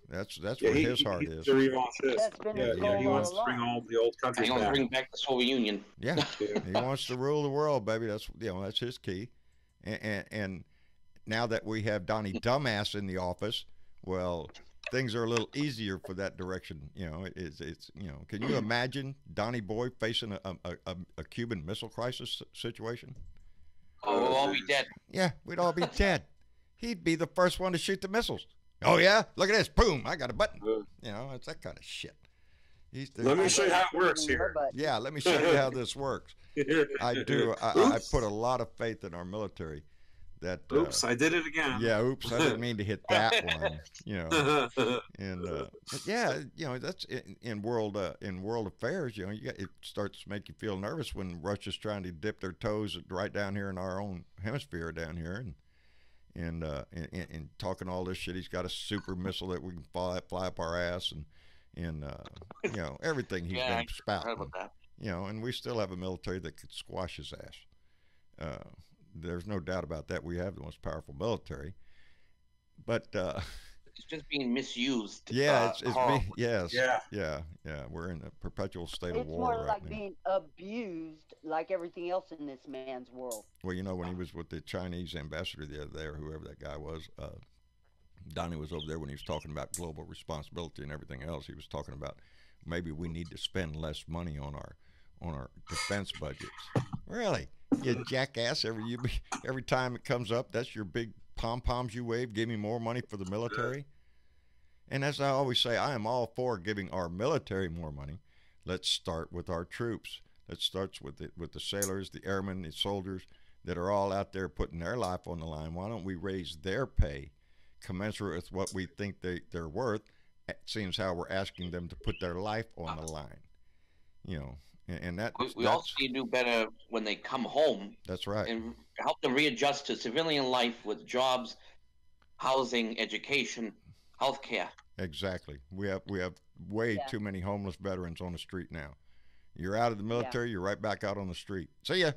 That's where his heart is. He wants to bring all the old countries back. He wants to bring back the Soviet Union. Yeah, he wants to rule the world, baby. That's that's his key. And now that we have Donnie Dumbass in the office, well, things are a little easier for that direction. It's can you imagine Donnie Boy facing a Cuban Missile Crisis situation? Oh, we'll all be dead. Yeah, we'd all be dead. He'd be the first one to shoot the missiles. Oh yeah, look at this! Boom! I got a button. It's that kind of shit. Let me show you how it works here. Yeah, let me show you how this works. I do. I put a lot of faith in our military. Oops, I did it again. Yeah, oops, I didn't mean to hit that one. And that's in world affairs. It starts to make you feel nervous when Russia's trying to dip their toes right down here in our own hemisphere down here, and talking all this shit. He's got a super missile that we can fly up our ass, in you know, everything he's Yeah, been spouting. I heard about that. You know, and we still have a military that could squash his ass. There's no doubt about that. We have the most powerful military, but It's just being misused. yeah, it's horribly. yes, Yeah. yeah. We're in a perpetual state of It's war more right like now. being abused, like everything else in this man's world. Well, you know, when he was with the Chinese ambassador the other day, or whoever that guy was, Donnie was over there when he was talking about global responsibility and everything else. He was talking about maybe we need to spend less money on our defense budgets. Really, you jackass! Every time it comes up, that's your big pom poms you wave. Give me more money for the military. And as I always say, I am all for giving our military more money. Let's start with our troops. Let's start with the sailors, the airmen, the soldiers that are all out there putting their life on the line. Why don't we raise their pay commensurate with what we think they're worth? It seems how we're asking them to put their life on the line. You know, and We also need to do better when they come home that's right. and help them readjust to civilian life with jobs, housing, education, healthcare. Exactly. We have way too many homeless veterans on the street now. You're out of the military, you're right back out on the street. See ya.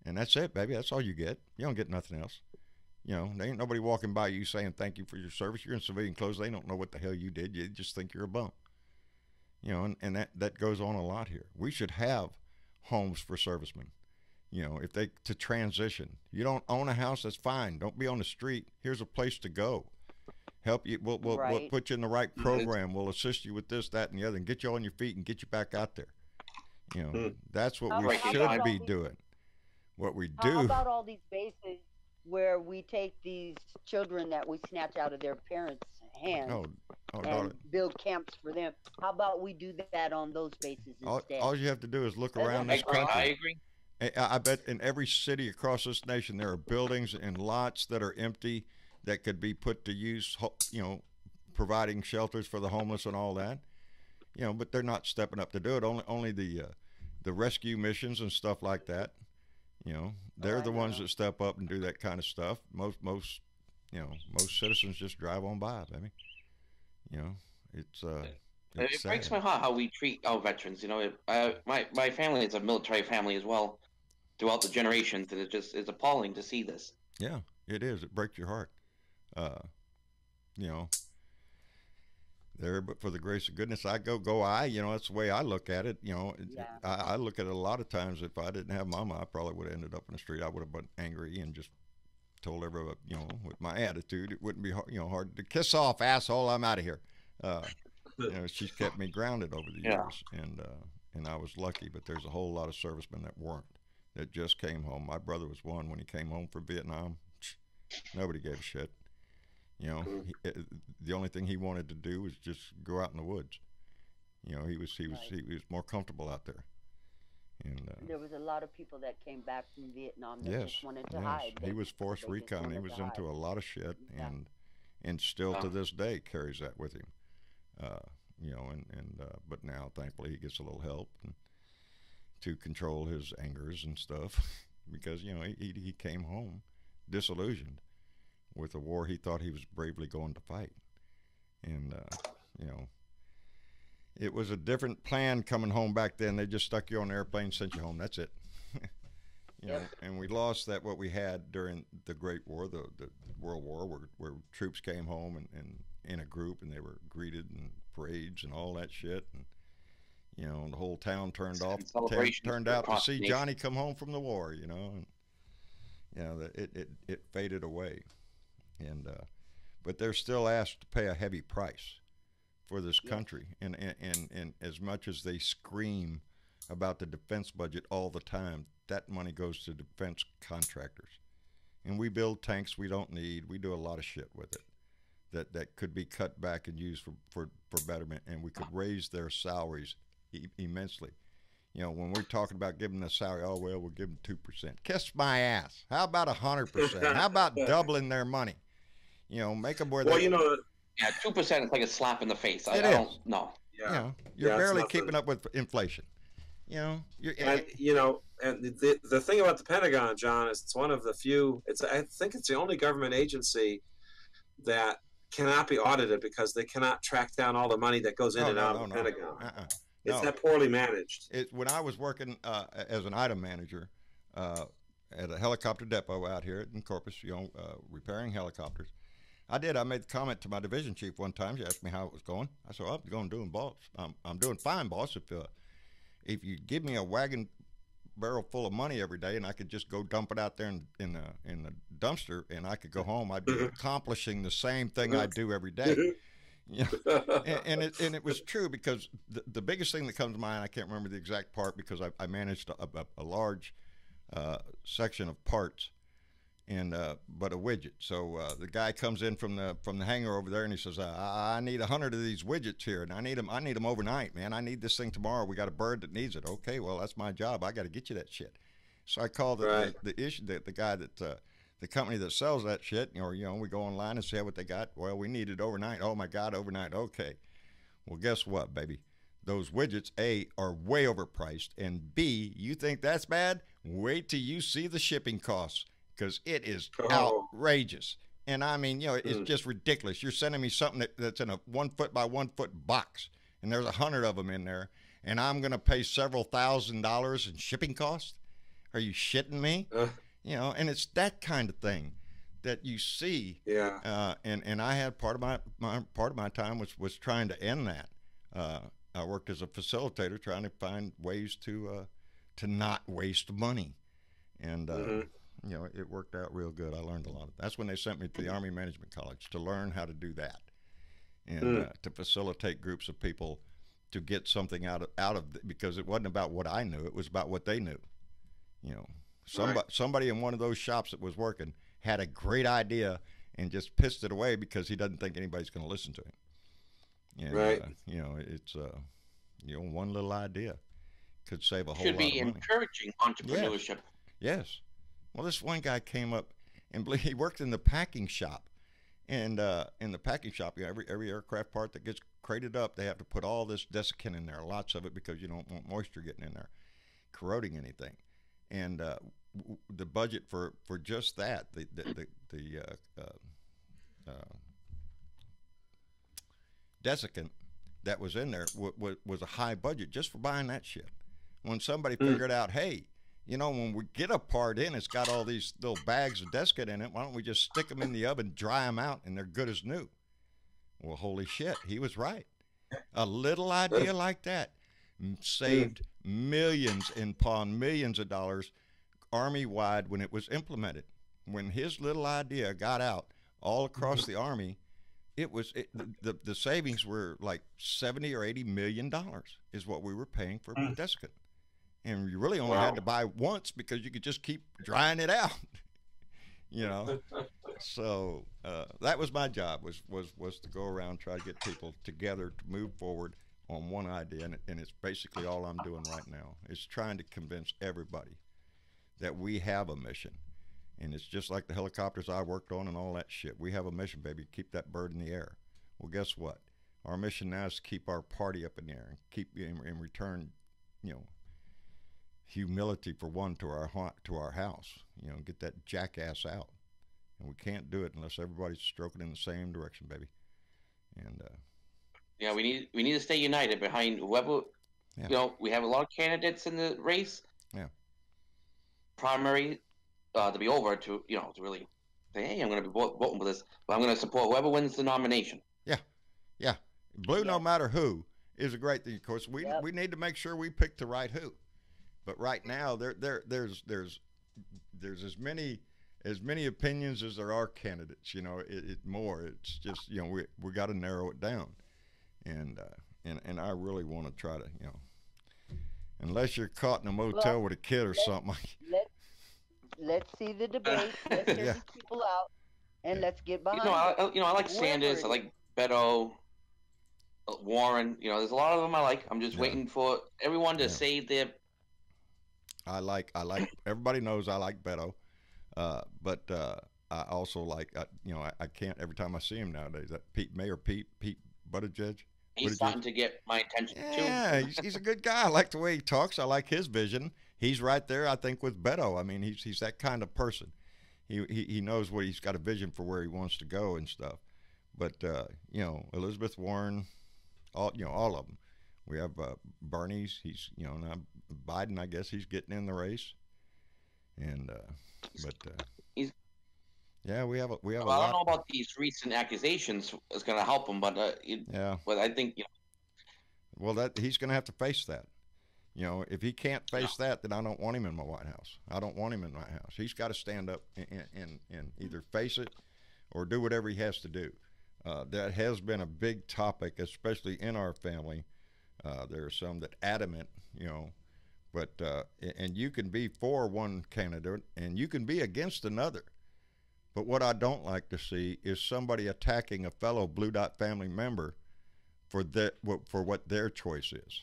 And that's it, baby. That's all you get. You don't get nothing else. You know, there ain't nobody walking by you saying thank you for your service. You're in civilian clothes. They don't know what the hell you did. You just think you're a bum. You know, and that goes on a lot here. We should have homes for servicemen. You know, if they to transition. You don't own a house, that's fine. Don't be on the street. Here's a place to go. Help you. We'll put you in the right program. We'll assist you with this, that, and the other, and get you on your feet and get you back out there. You know, that's what we should be doing. What we do. How about all these bases where we take these children that we snatch out of their parents' hands and build camps for them? How about we do that on those bases instead? All you have to do is look around this country. I agree. I bet in every city across this nation there are buildings and lots that are empty that could be put to use, you know, providing shelters for the homeless and all that. You know, but they're not stepping up to do it. Only the rescue missions and stuff like that. You know, they're the ones that step up and do that kind of stuff. Most citizens just drive on by, baby. You know, it breaks my heart how we treat our veterans. You know, my family is a military family as well, throughout the generations, and it's appalling to see this. Yeah, it is. It breaks your heart. You know, there, but for the grace of goodness, I go I. You know, that's the way I look at it. You know, I look at it a lot of times. If I didn't have Mama, I probably would have ended up in the street. I would have been angry and just told everyone, you know, with my attitude, it wouldn't be, you know, hard to kiss off, asshole. I'm out of here. You know, she's kept me grounded over the years, and I was lucky. But there's a whole lot of servicemen that weren't, that just came home. My brother was one when he came home from Vietnam. Nobody gave a shit. You know, the only thing he wanted to do was just go out in the woods. You know, he was more comfortable out there. And there was a lot of people that came back from Vietnam that just wanted to hide. He was forced recon. He was into a lot of shit, and still to this day carries that with him. You know, but now thankfully he gets a little help to control his angers and stuff, because you know he came home disillusioned with a war he thought he was bravely going to fight, and you know, it was a different plan coming home back then. They just stuck you on an airplane, sent you home. That's it. You know, and we lost that what we had during the Great War, the World War, where troops came home and in a group, and they were greeted and parades and all that shit, and you know, the whole town turned out to see Johnny come home from the war. You know, and you know, it faded away, and but they're still asked to pay a heavy price for this country, and as much as they scream about the defense budget all the time, that money goes to defense contractors, and we build tanks we don't need. We do a lot of shit with it that could be cut back and used for betterment, and we could raise their salaries immensely. You know, when we're talking about giving the salary, oh well, we'll give them 2%. Kiss my ass. How about 100%? How about doubling their money? You know, make them where they. Well, you know. Yeah, 2% is like a slap in the face. I don't know. Yeah. You know, you're barely keeping up with inflation. You know, and the thing about the Pentagon, John, is it's one of the few. I think it's the only government agency that cannot be audited because they cannot track down all the money that goes in and out of the Pentagon. It's that poorly managed. When I was working as an item manager at a helicopter depot out here in Corpus, repairing helicopters, I made the comment to my division chief one time. She asked me how it was going. I said, "I'm going doing, boss. I'm doing fine, boss. If you give me a wagon barrel full of money every day and I could just go dump it out there in the dumpster and I could go home, I'd be accomplishing the same thing I do every day." And it was true, because the biggest thing that comes to mind, I can't remember the exact part because I managed a large section of parts, and but a widget. So the guy comes in from the hangar over there and he says, "I need 100 of these widgets here, and I need them overnight, man. I need this thing tomorrow. We got a bird that needs it." "Okay, well, that's my job. I got to get you that shit." So I called the guy that the company that sells that shit, we go online and see what they got. "Well, we need it overnight." "Oh my God, overnight." "Okay. Well, guess what, baby? Those widgets, A, are way overpriced, and B, you think that's bad? Wait till you see the shipping costs, because it is outrageous." And I mean, it's just ridiculous. You're sending me something that's in a 1 foot by 1 foot box, and there's 100 of them in there, and I'm going to pay several $1,000s in shipping costs? Are you shitting me? And it's that kind of thing that you see. Yeah. And I had part of my time was trying to end that. I worked as a facilitator trying to find ways to not waste money, and it worked out real good. I learned a lot. That's when they sent me to the Army Management College to learn how to do that, and to facilitate groups of people to get something out of because it wasn't about what I knew; it was about what they knew. Somebody in one of those shops that was working had a great idea and just pissed it away because he doesn't think anybody's going to listen to him. And, it's one little idea could save a whole lot of money. Should be encouraging entrepreneurship. Yes. Well, this one guy came up, and he worked in the packing shop. And in the packing shop, every aircraft part that gets crated up, they have to put all this desiccant in there, lots of it, because you don't want moisture getting in there, corroding anything. And the budget for just that, the desiccant that was in there was a high budget just for buying that shit. When somebody figured out, hey, when we get a part in, it's got all these little bags of desiccant in it, why don't we just stick them in the oven, dry them out, and they're good as new? Well, holy shit, he was right. A little idea like that saved millions upon millions of dollars Army-wide when it was implemented. When his little idea got out all across the Army, the savings were like $70 or $80 million is what we were paying for desiccant. And you really only had to buy once because you could just keep drying it out. So that was my job, was to go around, try to get people together to move forward on one idea, and it's basically all I'm doing right now. It's trying to convince everybody that we have a mission. And it's just like the helicopters I worked on and all that shit. We have a mission, baby. Keep that bird in the air. Well, guess what? Our mission now is to keep our party up in the air and keep, in return, humility for one to our house. Get that jackass out. And we can't do it unless everybody's stroking in the same direction, baby. And we need to stay united behind whoever. Yeah. We have a lot of candidates in the race. Yeah. Primary to be over to really say, hey, I'm going to be voting for this, but I'm going to support whoever wins the nomination. Yeah. Blue, no matter who, is a great thing. Of course, we need to make sure we pick the right who. But right now, there's as many opinions as there are candidates. It's just we got to narrow it down, and I really want to try to unless you're caught in a motel with a kid or something. Let's see the debate. Let's hear these people out, and let's get behind. I like Sanders. I like Beto, Warren. There's a lot of them I like. I'm just waiting for everyone to save their. I like. Everybody knows I like Beto, but I also like. I can't every time I see him nowadays. That Mayor Pete Buttigieg. He's starting to get my attention too. Yeah, he's a good guy. I like the way he talks. I like his vision. He's right there, I think, with Beto. I mean, he's that kind of person. He knows he's got a vision for where he wants to go and stuff. But you know, Elizabeth Warren, all of them. We have Bernie's. He's now Biden. I guess he's getting in the race. And he's. Yeah, we have a I lot. don't know about these recent accusations. It's going to help him, but yeah. But I think Well, that he's going to have to face that. You know, if he can't face that, then I don't want him in my White House. I don't want him in my house. He's got to stand up and either face it or do whatever he has to do. That has been a big topic, especially in our family. There are some that adamant, but and you can be for one candidate and you can be against another. But what I don't like to see is somebody attacking a fellow Blue Dot family member for what their choice is.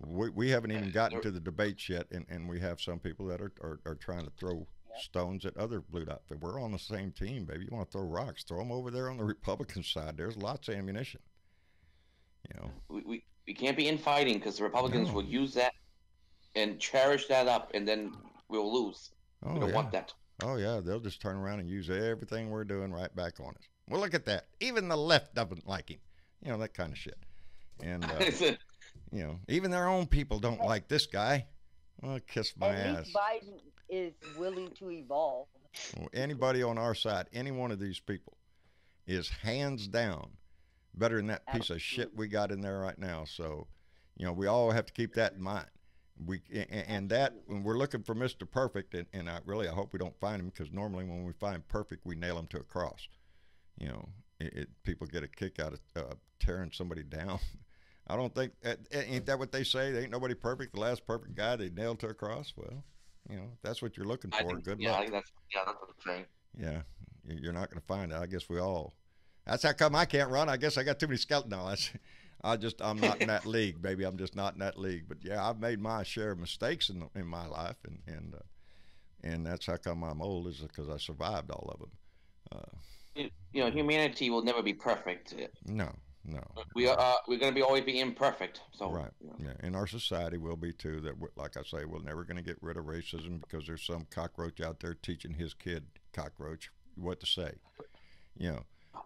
We haven't even gotten to the debates yet, and we have some people that are trying to throw stones at other Blue Dot. We're on the same team, baby. You want to throw rocks, throw them over there on the Republican side. There's lots of ammunition. We can't be infighting because the Republicans will use that and cherish that up, and then we'll lose. We don't want that. Oh, yeah, they'll just turn around and use everything we're doing right back on us. Well, look at that. Even the left doesn't like him. That kind of shit. And, even their own people don't like this guy. Well, kiss my ass. At least Biden is willing to evolve. Well, anybody on our side, any one of these people, is hands down better than that piece of shit we got in there right now. So, we all have to keep that in mind. When we're looking for Mr. Perfect, and I hope we don't find him, because normally when we find perfect, we nail him to a cross. People get a kick out of tearing somebody down. I don't think ain't that what they say? There ain't nobody perfect. The last perfect guy they nailed to a cross. Well, if that's what you're looking for. Good luck. I think that's what I'm saying. Yeah, you're not going to find it. I guess we all. That's how come I can't run. I guess I got too many skeletons. I'm not in that league, baby. I'm just not in that league. But yeah, I've made my share of mistakes in my life, and that's how come I'm old, is because I survived all of them. Humanity will never be perfect. No. We're going to be always be imperfect. So right. Yeah. And our society will be too. That, like I say, we're never going to get rid of racism because there's some cockroach out there teaching his kid cockroach what to say.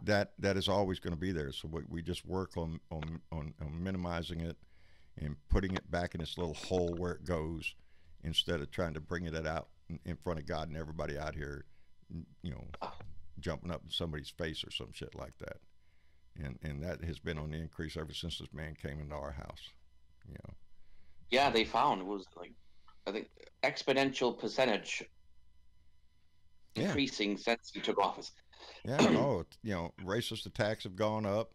That is always going to be there. So we just work on minimizing it and putting it back in its little hole where it goes, instead of trying to bring it out in front of God and everybody out here, jumping up in somebody's face or some shit like that. And that has been on the increase ever since this man came into our house. Yeah, they found it was I think exponential percentage increasing since he took office. Yeah, racist attacks have gone up,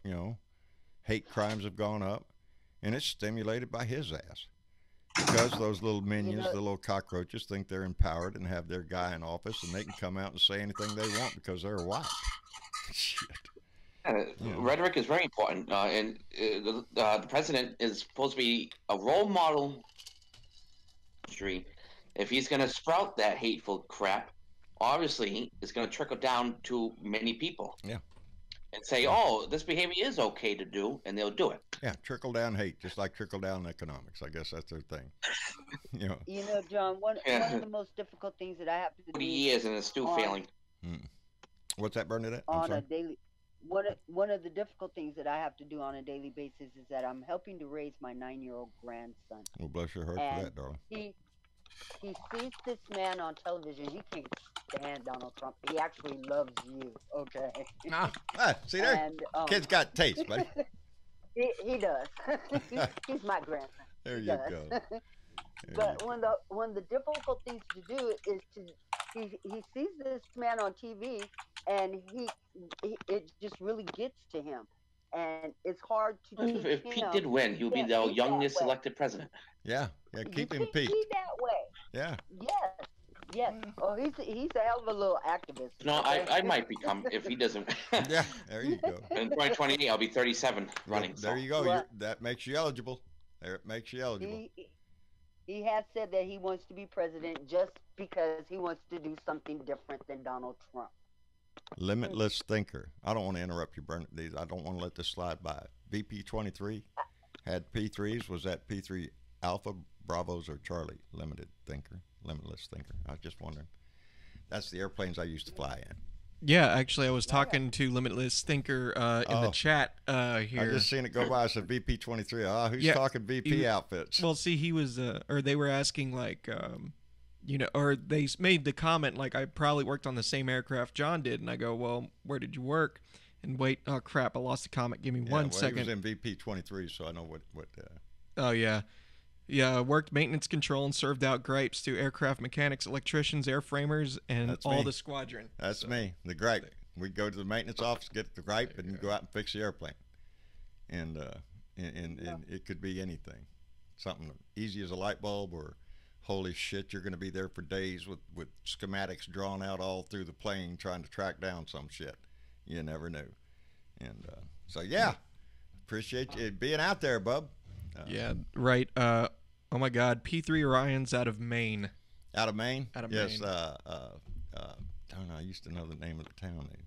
hate crimes have gone up, and it's stimulated by his ass. Because those little minions, the little cockroaches, think they're empowered and have their guy in office, and they can come out and say anything they want because they're white. Shit. Rhetoric is very important, and the president is supposed to be a role model. If he's going to sprout that hateful crap, obviously it's going to trickle down to many people. Yeah. And say, this behavior is okay to do, and they'll do it. Yeah, trickle down hate, just like trickle down economics. I guess that's their thing. John, one of the most difficult things that I have to do. 40 years and it's still failing. What's that, Bernadette? On a daily. One of the difficult things that I have to do on a daily basis is that I'm helping to raise my 9-year-old grandson. Well, bless your heart for that, darling. He sees this man on television. He can't stand Donald Trump. He actually loves you, okay? See there? And, kid's got taste, buddy. he does. He's my grandson. There you go. But one of the difficult things to do is he sees this man on TV, and it just really gets to him, and it's hard to teach if Pete did win, he would be the youngest elected president. Yeah, keep him Pete. Be that way. Yeah. Yes. Oh, he's a hell of a little activist. No, I might become, if he doesn't. Yeah, there you go. In 2028, I'll be 37 running. There you go. That makes you eligible. There, it makes you eligible. He has said that he wants to be president just because he wants to do something different than Donald Trump. Limitless thinker. I don't want to interrupt you, Bernadette. I don't want to let this slide by. VP-23 had P3s. Was that P3 Alpha, Bravos, or Charlie? Limitless thinker. I was just wondering. That's the airplanes I used to fly in. Yeah, actually, I was talking to Limitless Thinker in the chat here. I just seen it go by. I said VP-23. Who's talking VP outfits? Well, see, he was, or they were asking, like, or they made the comment, like, I probably worked on the same aircraft John did. And I go, well, where did you work? And wait, oh, crap, I lost the comment. Give me 1 second. He was in VP-23, so I know what Oh, yeah. Yeah, worked maintenance control and served out gripes to aircraft mechanics, electricians, airframers, and all the squadron. That's me, the gripe. We go to the maintenance office, get the gripe, and go out and fix the airplane. And it could be anything. Something easy as a light bulb, or holy shit, you're going to be there for days with schematics drawn out all through the plane trying to track down some shit. You never knew. And so, yeah, appreciate you being out there, bub. Yeah, right. Oh my God, P3 Orion's out of Maine. Out of Maine? Out of Maine. Yes. I don't know. I used to know the name of the town they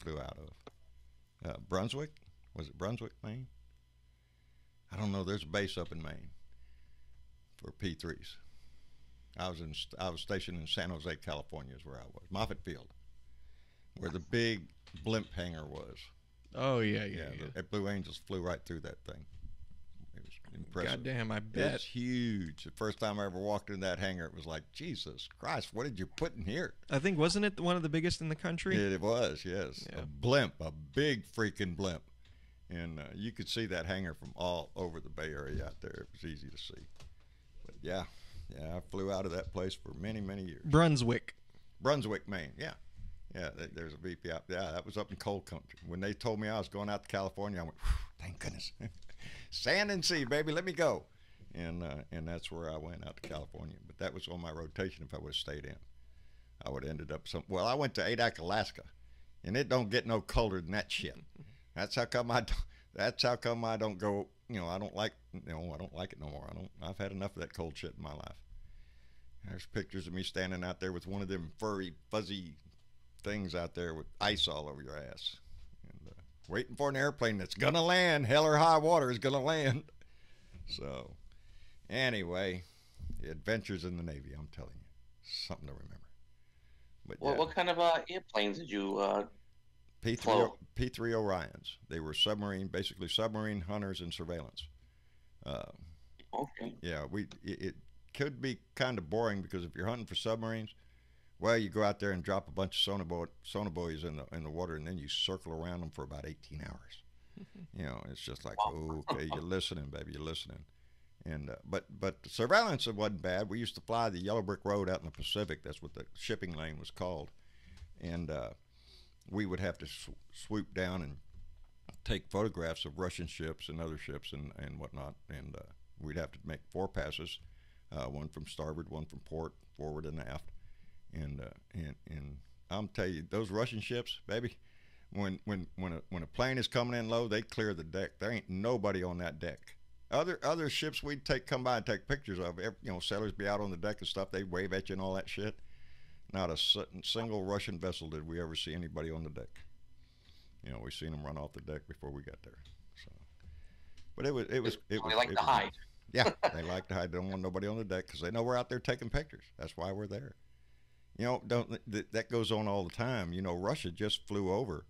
flew out of. Brunswick? Was it Brunswick, Maine? I don't know. There's a base up in Maine for P3s. I was stationed in San Jose, California, is where I was. Moffett Field, where the big blimp hangar was. Oh yeah. The Blue Angels flew right through that thing. Impressive. Goddamn, I bet. It's huge. The first time I ever walked in that hangar, it was like, Jesus Christ, what did you put in here? I think, wasn't it one of the biggest in the country? It was, yes. Yeah. A blimp, a big freaking blimp. And you could see that hangar from all over the Bay Area out there. It was easy to see. But yeah, I flew out of that place for many, many years. Brunswick, Maine, yeah. Yeah, there's a VP out there. Yeah, that was up in cold country. When they told me I was going out to California, I went, thank goodness. Sand and sea, baby, let me go. And that's where I went, out to California. But that was on my rotation. If I would have stayed in, I would have ended up well, I went to Adak, Alaska, and it don't get no colder than that shit. That's how come I don't go, I don't like it no more. I've had enough of that cold shit in my life. There's pictures of me standing out there with one of them furry, fuzzy things out there with ice all over your ass. Waiting for an airplane that's gonna land. Hell or high water is gonna land. So, anyway, the adventures in the Navy, I'm telling you, something to remember. But yeah. What kind of airplanes did you P3 Orions. They were basically submarine hunters and surveillance. Okay. Yeah, it could be kind of boring, because if you're hunting for submarines, well, you go out there and drop a bunch of sonobuoys in the water, and then you circle around them for about 18 hours. It's just like, okay, you're listening, baby, you're listening. And but the surveillance wasn't bad. We used to fly the Yellow Brick Road out in the Pacific. That's what the shipping lane was called. And we would have to swoop down and take photographs of Russian ships and other ships and whatnot. And we'd have to make 4 passes, one from starboard, one from port, forward and aft. And I'm telling you, those Russian ships, baby, when a plane is coming in low, they clear the deck. There ain't nobody on that deck. Other ships we'd come by and take pictures of. Sailors be out on the deck and stuff. They wave at you and all that shit. Not a single Russian vessel did we ever see anybody on the deck. We seen them run off the deck before we got there. So, but it was. They like to hide. Yeah, they like to hide. They don't want nobody on the deck because they know we're out there taking pictures. That's why we're there. That goes on all the time. Russia just flew over,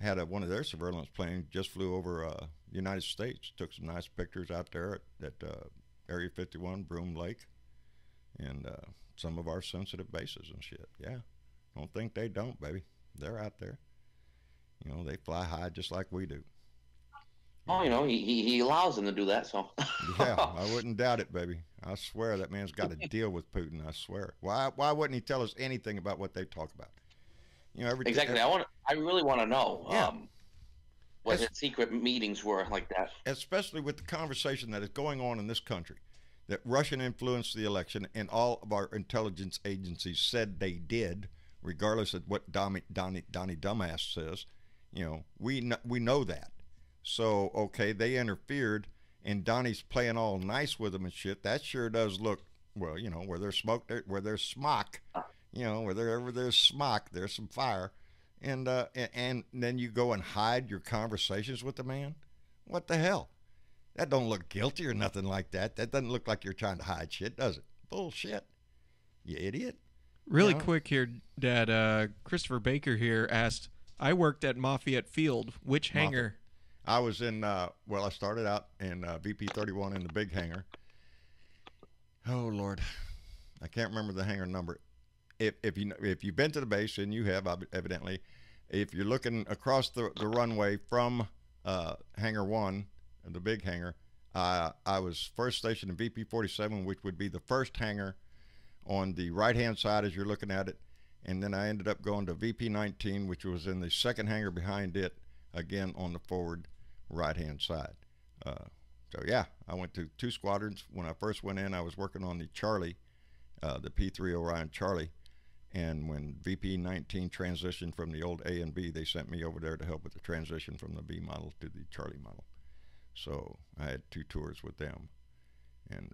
had one of their surveillance planes just flew over the United States, took some nice pictures out there at Area 51, Broom Lake, and some of our sensitive bases and shit. Yeah, don't think they don't, baby. They're out there. They fly high just like we do. Oh, he allows them to do that, so. Yeah, I wouldn't doubt it, baby. I swear that man's got a deal with Putin. I swear. Why wouldn't he tell us anything about what they talk about? Exactly. I really want to know what his secret meetings were like that. Especially with the conversation that is going on in this country, that Russian influenced the election, and all of our intelligence agencies said they did, regardless of what Donnie Dumbass says. We know that. So, okay, they interfered, and Donnie's playing all nice with them and shit. That sure does look, well, where there's smoke, where there's smock, wherever there's smock, there's some fire. And then you go and hide your conversations with the man? What the hell? That don't look guilty or nothing like that. That doesn't look like you're trying to hide shit, does it? Bullshit. You idiot. Really quick here, Dad. Christopher Baker here asked, I worked at Lafayette Field. Which hangar? I was in, well, I started out in VP 31 in the big hangar. Oh, Lord. I can't remember the hangar number. If you've been to the base, and you have, evidently, if you're looking across the runway from Hangar 1, the big hangar, I was first stationed in VP 47, which would be the first hangar on the right-hand side as you're looking at it. And then I ended up going to VP 19, which was in the second hangar behind it, again on the forward right-hand side. So, yeah, I went to 2 squadrons. When I first went in, I was working on the Charlie, the P-3 Orion Charlie. And when VP 19 transitioned from the old A and B, they sent me over there to help with the transition from the B model to the Charlie model. So I had 2 tours with them. And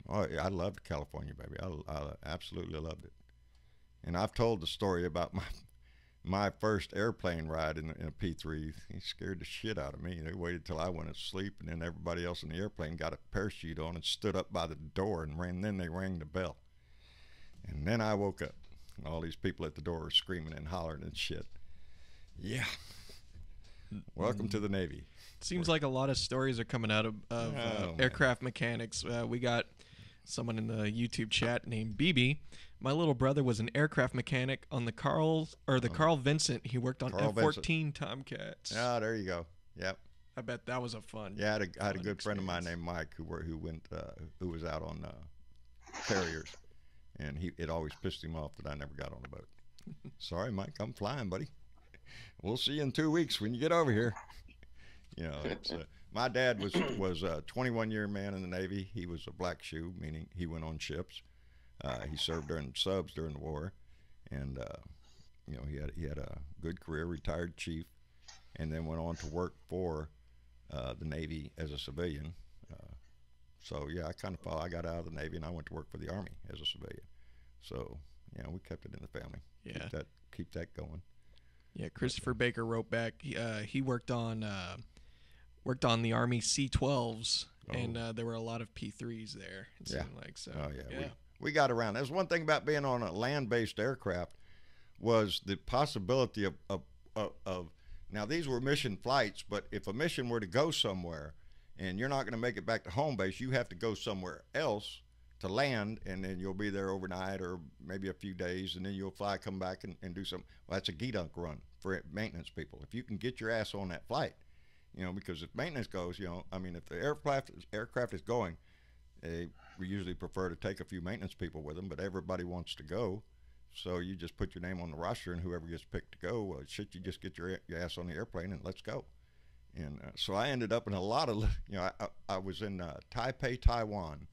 I loved California, baby. I absolutely loved it. And I've told the story about my first airplane ride in a P-3. He scared the shit out of me. They waited till I went to sleep, and then everybody else in the airplane got a parachute on and stood up by the door, and then they rang the bell. And then I woke up. All these people at the door were screaming and hollering and shit. Yeah. Welcome to the Navy. Seems like a lot of stories are coming out of aircraft mechanics. We got someone in the YouTube chat named BB. My little brother was an aircraft mechanic on the Carl Vincent. He worked on F-14 Tomcats. Ah, there you go. Yep. I bet that was a fun. Yeah, I had a good friend of mine named Mike who was out on carriers. And it always pissed him off that I never got on the boat. Sorry, Mike, I'm flying, buddy. We'll see you in 2 weeks when you get over here. You know, my dad was a 21-year man in the Navy. He was a black shoe, meaning he went on ships. He served during subs during the war, and you know, he had a good career, retired chief, and then went on to work for the Navy as a civilian. So, yeah, I got out of the Navy, and I went to work for the Army as a civilian. So, yeah, we kept it in the family. Yeah. Keep that going. Yeah, Christopher Baker wrote back. He worked on the Army C-12s, and there were a lot of P-3s there, it seemed like. So, oh, yeah. We got around. There's one thing about being on a land-based aircraft was the possibility of now, these were mission flights, but if a mission were to go somewhere, and you're not going to make it back to home base, you have to go somewhere else to land, and then you'll be there overnight or maybe a few days, and then you'll come back and do something. Well, that's a gedunk run for maintenance people. If you can get your ass on that flight, you know, because if maintenance goes, you know, I mean, if the aircraft is going, we usually prefer to take a few maintenance people with them, but everybody wants to go. So you just put your name on the roster, and whoever gets picked to go, well, shit, you just get your ass on the airplane and let's go. And so I ended up in a lot of, you know, I was in Taipei, Taiwan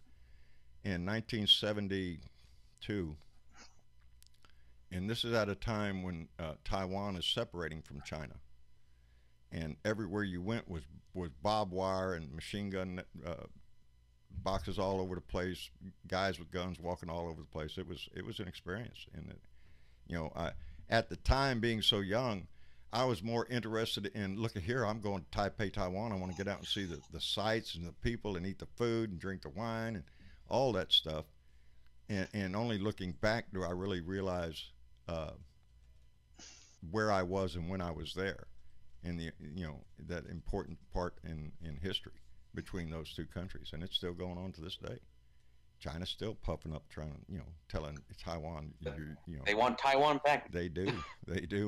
in 1972. And this is at a time when Taiwan is separating from China. And everywhere you went was barbed wire and machine gun boxes all over the place, guys with guns walking all over the place. It was an experience. And, you know, at the time being so young, I was more interested in, look at here, I'm going to Taipei, Taiwan. I want to get out and see the sights and the people and eat the food and drink the wine and all that stuff. And only looking back do I really realize where I was and when I was there, and that important part in history between those two countries. And it's still going on to this day. China's still puffing up, telling Taiwan, they want Taiwan back. They do,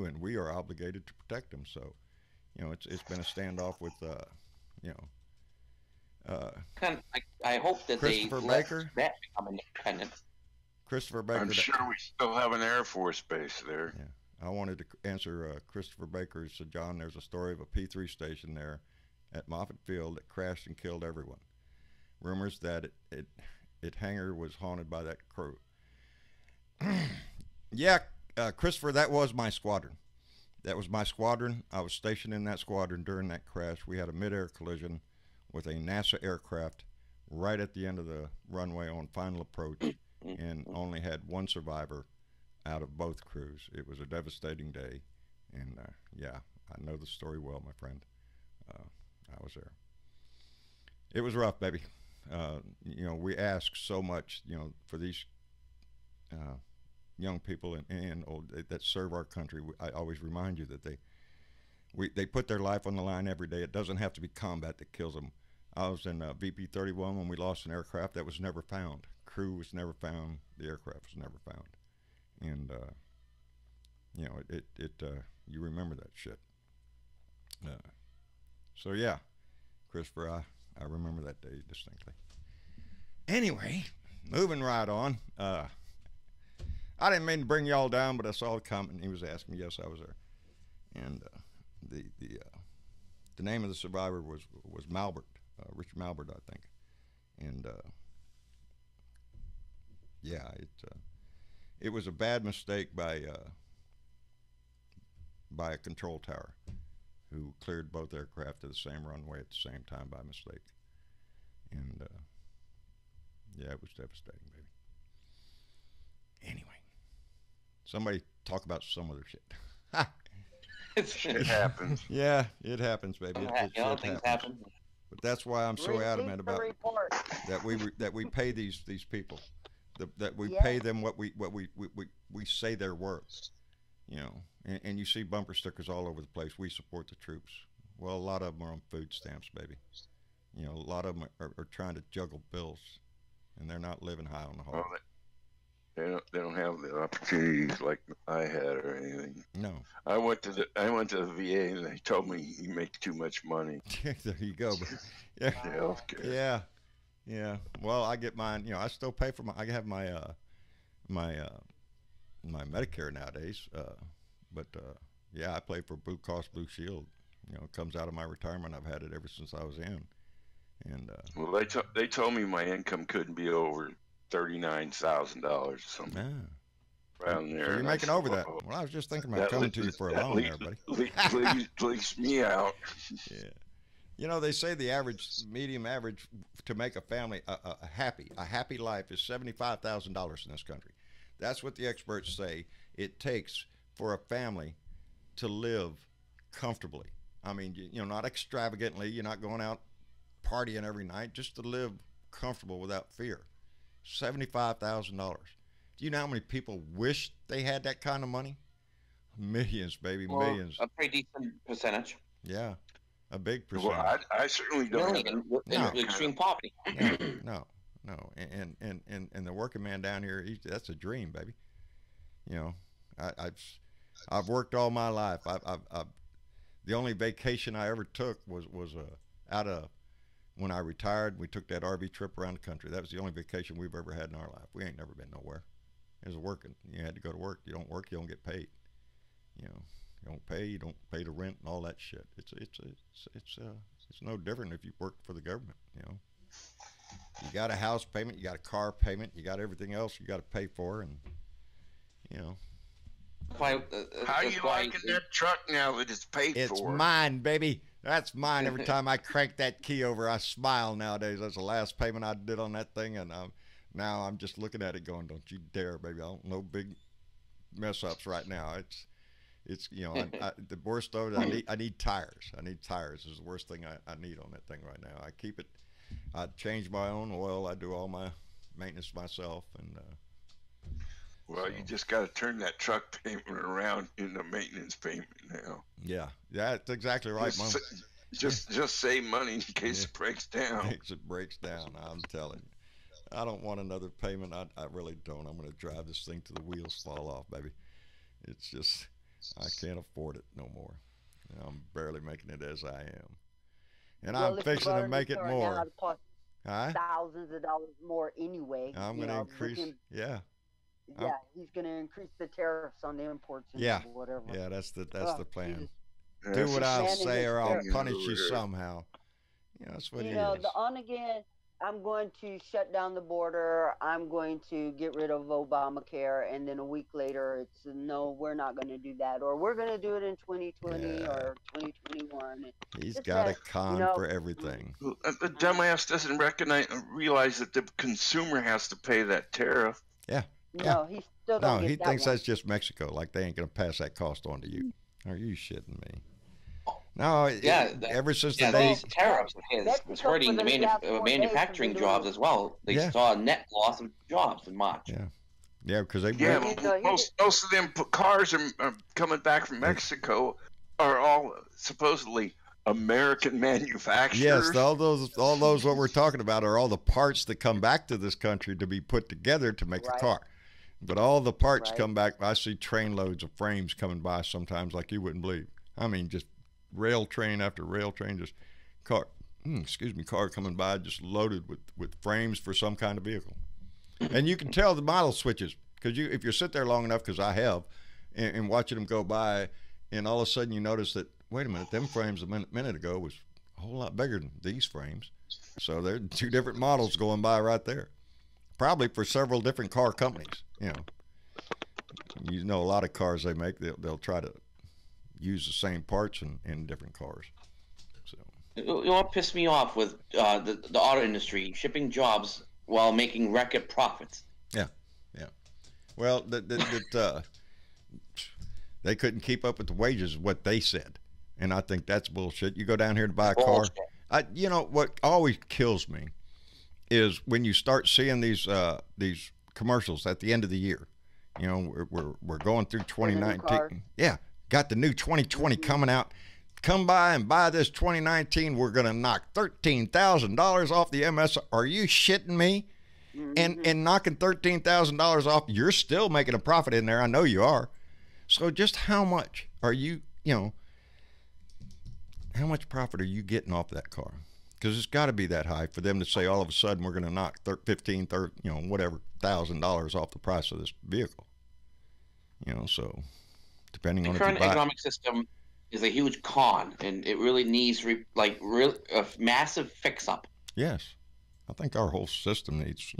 and we are obligated to protect them. So, it's been a standoff with, I hope that Christopher Baker that become independent. Christopher Baker. I'm sure we still have an Air Force base there. Yeah, I wanted to answer Christopher Baker. So, John, there's a story of a P-3 station there at Moffett Field that crashed and killed everyone. Rumors that it hangar was haunted by that crew. Yeah, Christopher, that was my squadron. I was stationed in that squadron during that crash. We had a mid-air collision with a NASA aircraft right at the end of the runway on final approach, and only had one survivor out of both crews. It was a devastating day, and yeah, I know the story well, my friend. I was there. It was rough, baby. We ask so much, for these young people and old that serve our country, I always remind you that they put their life on the line every day. It doesn't have to be combat that kills them. I was in VP-31 when we lost an aircraft that was never found. Crew was never found. The aircraft was never found. And you know, you remember that shit. So yeah, Christopher, I remember that day distinctly. Anyway, moving right on. I didn't mean to bring y'all down, but I saw the comment and he was asking me. Yes, I was there. And the name of the survivor was Malbert, Richard Malbert, I think. And yeah, it was a bad mistake by a control tower who cleared both aircraft to the same runway at the same time by mistake. And yeah, it was devastating, baby. Anyway, somebody talk about some other shit. It happens. Yeah, it happens, baby. Things happen. But that's why I'm so adamant about that we pay these people, that we pay them what we say they're worth. You know, and you see bumper stickers all over the place. We support the troops. Well, a lot of them are on food stamps, baby. You know, a lot of them are trying to juggle bills, and they're not living high on the hog. Well, they don't have the opportunities like I had or anything. No. I went to the VA and they told me you make too much money. There you go. Yeah. Healthcare. Yeah. Well, I get mine. You know, I still pay for I have my Medicare nowadays. But yeah, I play for Blue Cross Blue Shield. You know, it comes out of my retirement. I've had it ever since I was in. And well, they told me my income couldn't be over $39,000 or something. Around there. So you're making over that. Well, I was just thinking about coming to you for a loan there, buddy. Leaves me out. Yeah. You know, they say the medium average to make a family a happy life is $75,000 in this country. That's what the experts say it takes for a family to live comfortably. I mean, you know, not extravagantly. You're not going out partying every night, just to live comfortable without fear. $75,000. Do you know how many people wish they had that kind of money? Millions, baby, millions. A pretty decent percentage. Yeah, a big percentage. Well, I certainly don't. In extreme poverty. No. And the working man down here, that's a dream, baby. You know, I've worked all my life. The only vacation I ever took was when I retired. We took that RV trip around the country. That was the only vacation we've ever had in our life. We ain't never been nowhere. It was working. You had to go to work. You don't work, you don't get paid. You know, you don't pay the rent and all that shit. It's no different if you work for the government. You know, you got a house payment, you got a car payment, you got everything else you got to pay for, and you know. How are you liking that truck now that it's paid for? It's mine, baby. That's mine. Every time I crank that key over, I smile nowadays. That's the last payment I did on that thing, and now I'm just looking at it going, don't you dare, baby. No big mess ups right now. It's you know, the worst though, I need tires. I need tires is the worst thing I need on that thing right now. I keep it, I change my own oil. I do all my maintenance myself, and well, so. You just got to turn that truck payment around into maintenance payment now. Yeah, that's exactly right, Mom. Just save money in case it breaks down. In case it breaks down, I'm telling you. I don't want another payment. I really don't. I'm going to drive this thing till the wheels fall off, baby. It's just, I can't afford it no more. I'm barely making it as I am. And well, I'm fixing to make it more. Thousands of dollars more anyway. I'm going to increase, yeah, he's going to increase the tariffs on the imports and whatever. Yeah, that's the plan. Do what I say or I'll punish you somehow. Yeah, that's what he is. The on again, I'm going to shut down the border. I'm going to get rid of Obamacare. And then a week later, it's no, we're not going to do that. Or we're going to do it in 2020 or 2021. He's got a con for everything. The dumbass doesn't realize that the consumer has to pay that tariff. Yeah. No, he still don't get he thinks that's just Mexico. Like they ain't going to pass that cost on to you. Are you shitting me? No, ever since the day these tariffs is hurting the manufacturing jobs as well. They saw a net loss of jobs in March. Yeah, Yeah, because they most of them cars are coming back from Mexico are all supposedly American manufacturers. Yes, all those what we're talking about are all the parts that come back to this country to be put together to make the car. But all the parts come back. I see train loads of frames coming by sometimes like you wouldn't believe. I mean, just rail train after rail train, just car coming by just loaded with frames for some kind of vehicle. And you can tell the model switches because if you sit there long enough, because I have, and watching them go by, and all of a sudden you notice that, wait a minute, them frames a minute ago was a whole lot bigger than these frames. So there are two different models going by right there. Probably for several different car companies. You know, a lot of cars they make, they'll try to use the same parts in different cars. So you know what pissed me off with the auto industry shipping jobs while making record profits. Yeah. Well, they couldn't keep up with the wages, what they said, and I think that's bullshit. You go down here to buy a car. You know what always kills me is when you start seeing these commercials at the end of the year. You know, we're going through 2019. Yeah, got the new 2020 coming out. Come by and buy this 2019. We're gonna knock $13,000 off the MS. Are you shitting me? And knocking $13,000 off, you're still making a profit in there. I know you are. So just how much are you? How much profit are you getting off that car? Because it's got to be that high for them to say all of a sudden we're going to knock whatever $1,000 off the price of this vehicle. So depending on the current economic system is a huge con, and it really needs a massive fix up. Yes, I think our whole system needs.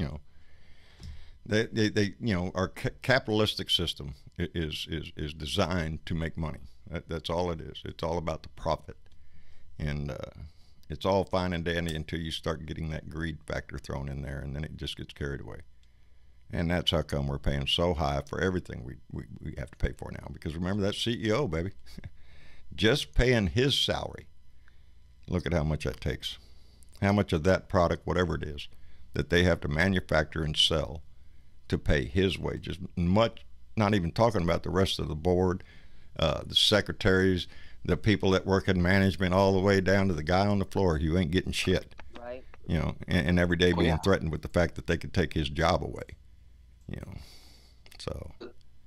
Our capitalistic system is designed to make money. That's all it is. It's all about the profit, and it's all fine and dandy until you start getting that greed factor thrown in there, and then it just gets carried away. And that's how come we're paying so high for everything we have to pay for now. Because remember that CEO, baby, just paying his salary. Look at how much that takes. How much of that product, whatever it is, that they have to manufacture and sell to pay his wages. Much, not even talking about the rest of the board, the secretaries, the people that work in management, all the way down to the guy on the floor. You ain't getting shit. Right. And every day being threatened with the fact that they could take his job away. So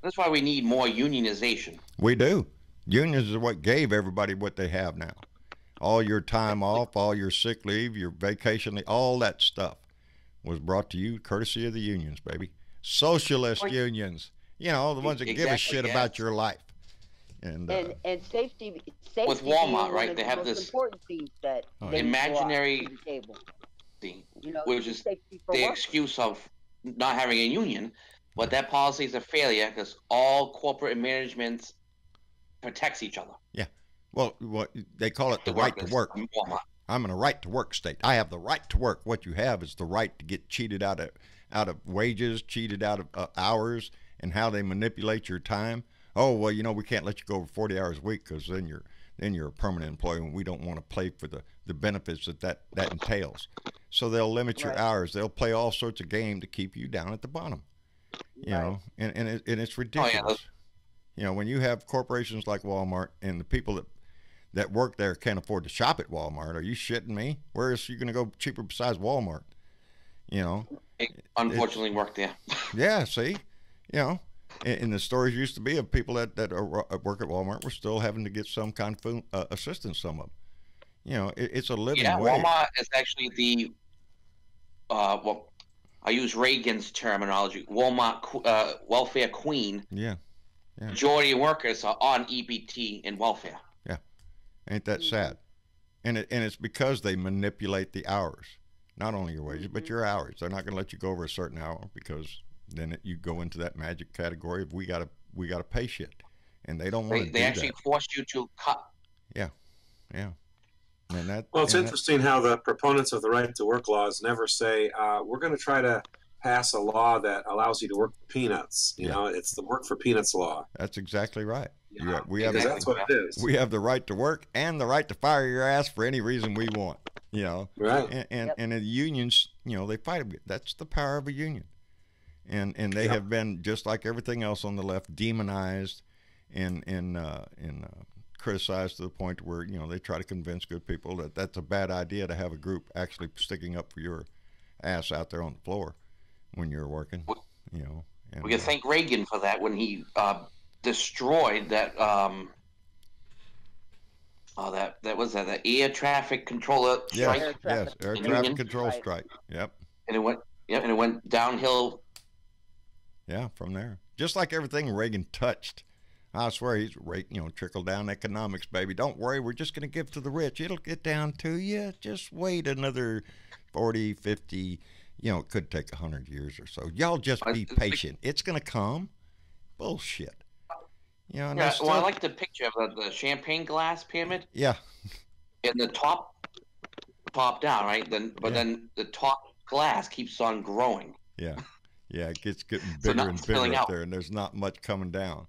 that's why we need more unionization. We do. Unions is what gave everybody what they have now. All your time off, all your sick leave, your vacation leave, all that stuff was brought to you courtesy of the unions, baby. Socialist unions. The ones that give a shit about your life. And safety with Walmart, right? They have this important things that imaginary thing, which is the excuse of not having a union, but that policy is a failure because all corporate management protects each other. Yeah. Well, they call it the right to work. I'm in a right to work state. I have the right to work. What you have is the right to get cheated out of wages, cheated out of hours, and how they manipulate your time. Oh, well, we can't let you go over 40 hours a week because then you're a permanent employee, and we don't want to play for the benefits that entails. So they'll limit your hours. They'll play all sorts of game to keep you down at the bottom. And it's ridiculous. When you have corporations like Walmart and the people that work there can't afford to shop at Walmart, are you shitting me? Where else are you going to go cheaper besides Walmart? Unfortunately work there. Yeah, see, and the stories used to be of people that work at Walmart were still having to get some kind of food, assistance, some of them. It's a living wage. Walmart is actually the I use Reagan's terminology, Walmart welfare queen. Yeah. Majority of workers are on EBT and welfare. Yeah. Ain't that sad? And it's because they manipulate the hours. Not only your wages, but your hours. They're not going to let you go over a certain hour because then you go into that magic category of we gotta pay shit, and they don't want to. They actually force you to cut. Yeah. And it's interesting how the proponents of the right to work laws never say we're going to try to pass a law that allows you to work for peanuts. It's the work for peanuts law. That's exactly right. That's what it is. We have the right to work and the right to fire your ass for any reason we want. Right. And the unions, they fight. That's the power of a union. and they have been, just like everything else on the left, demonized and criticized to the point where, you know, they try to convince good people that that's a bad idea to have a group actually sticking up for your ass out there on the floor when you're working, you know. And, we can thank Reagan for that when he destroyed that that was the air traffic controller strike. Yes, air traffic control strike. Yep. And it went downhill. Yeah, from there. Just like everything Reagan touched. I swear he's, you know, trickle down economics, baby. Don't worry, we're just going to give to the rich. It'll get down to you. Just wait another 40, 50, you know, it could take 100 years or so. Y'all just be patient. It's going to come. Bullshit. You know, yeah, well, I like the picture of the champagne glass pyramid. Yeah. And the top down, right? Then the top glass keeps on growing. Yeah. Yeah, it gets getting bigger and bigger up there, and there's not much coming down.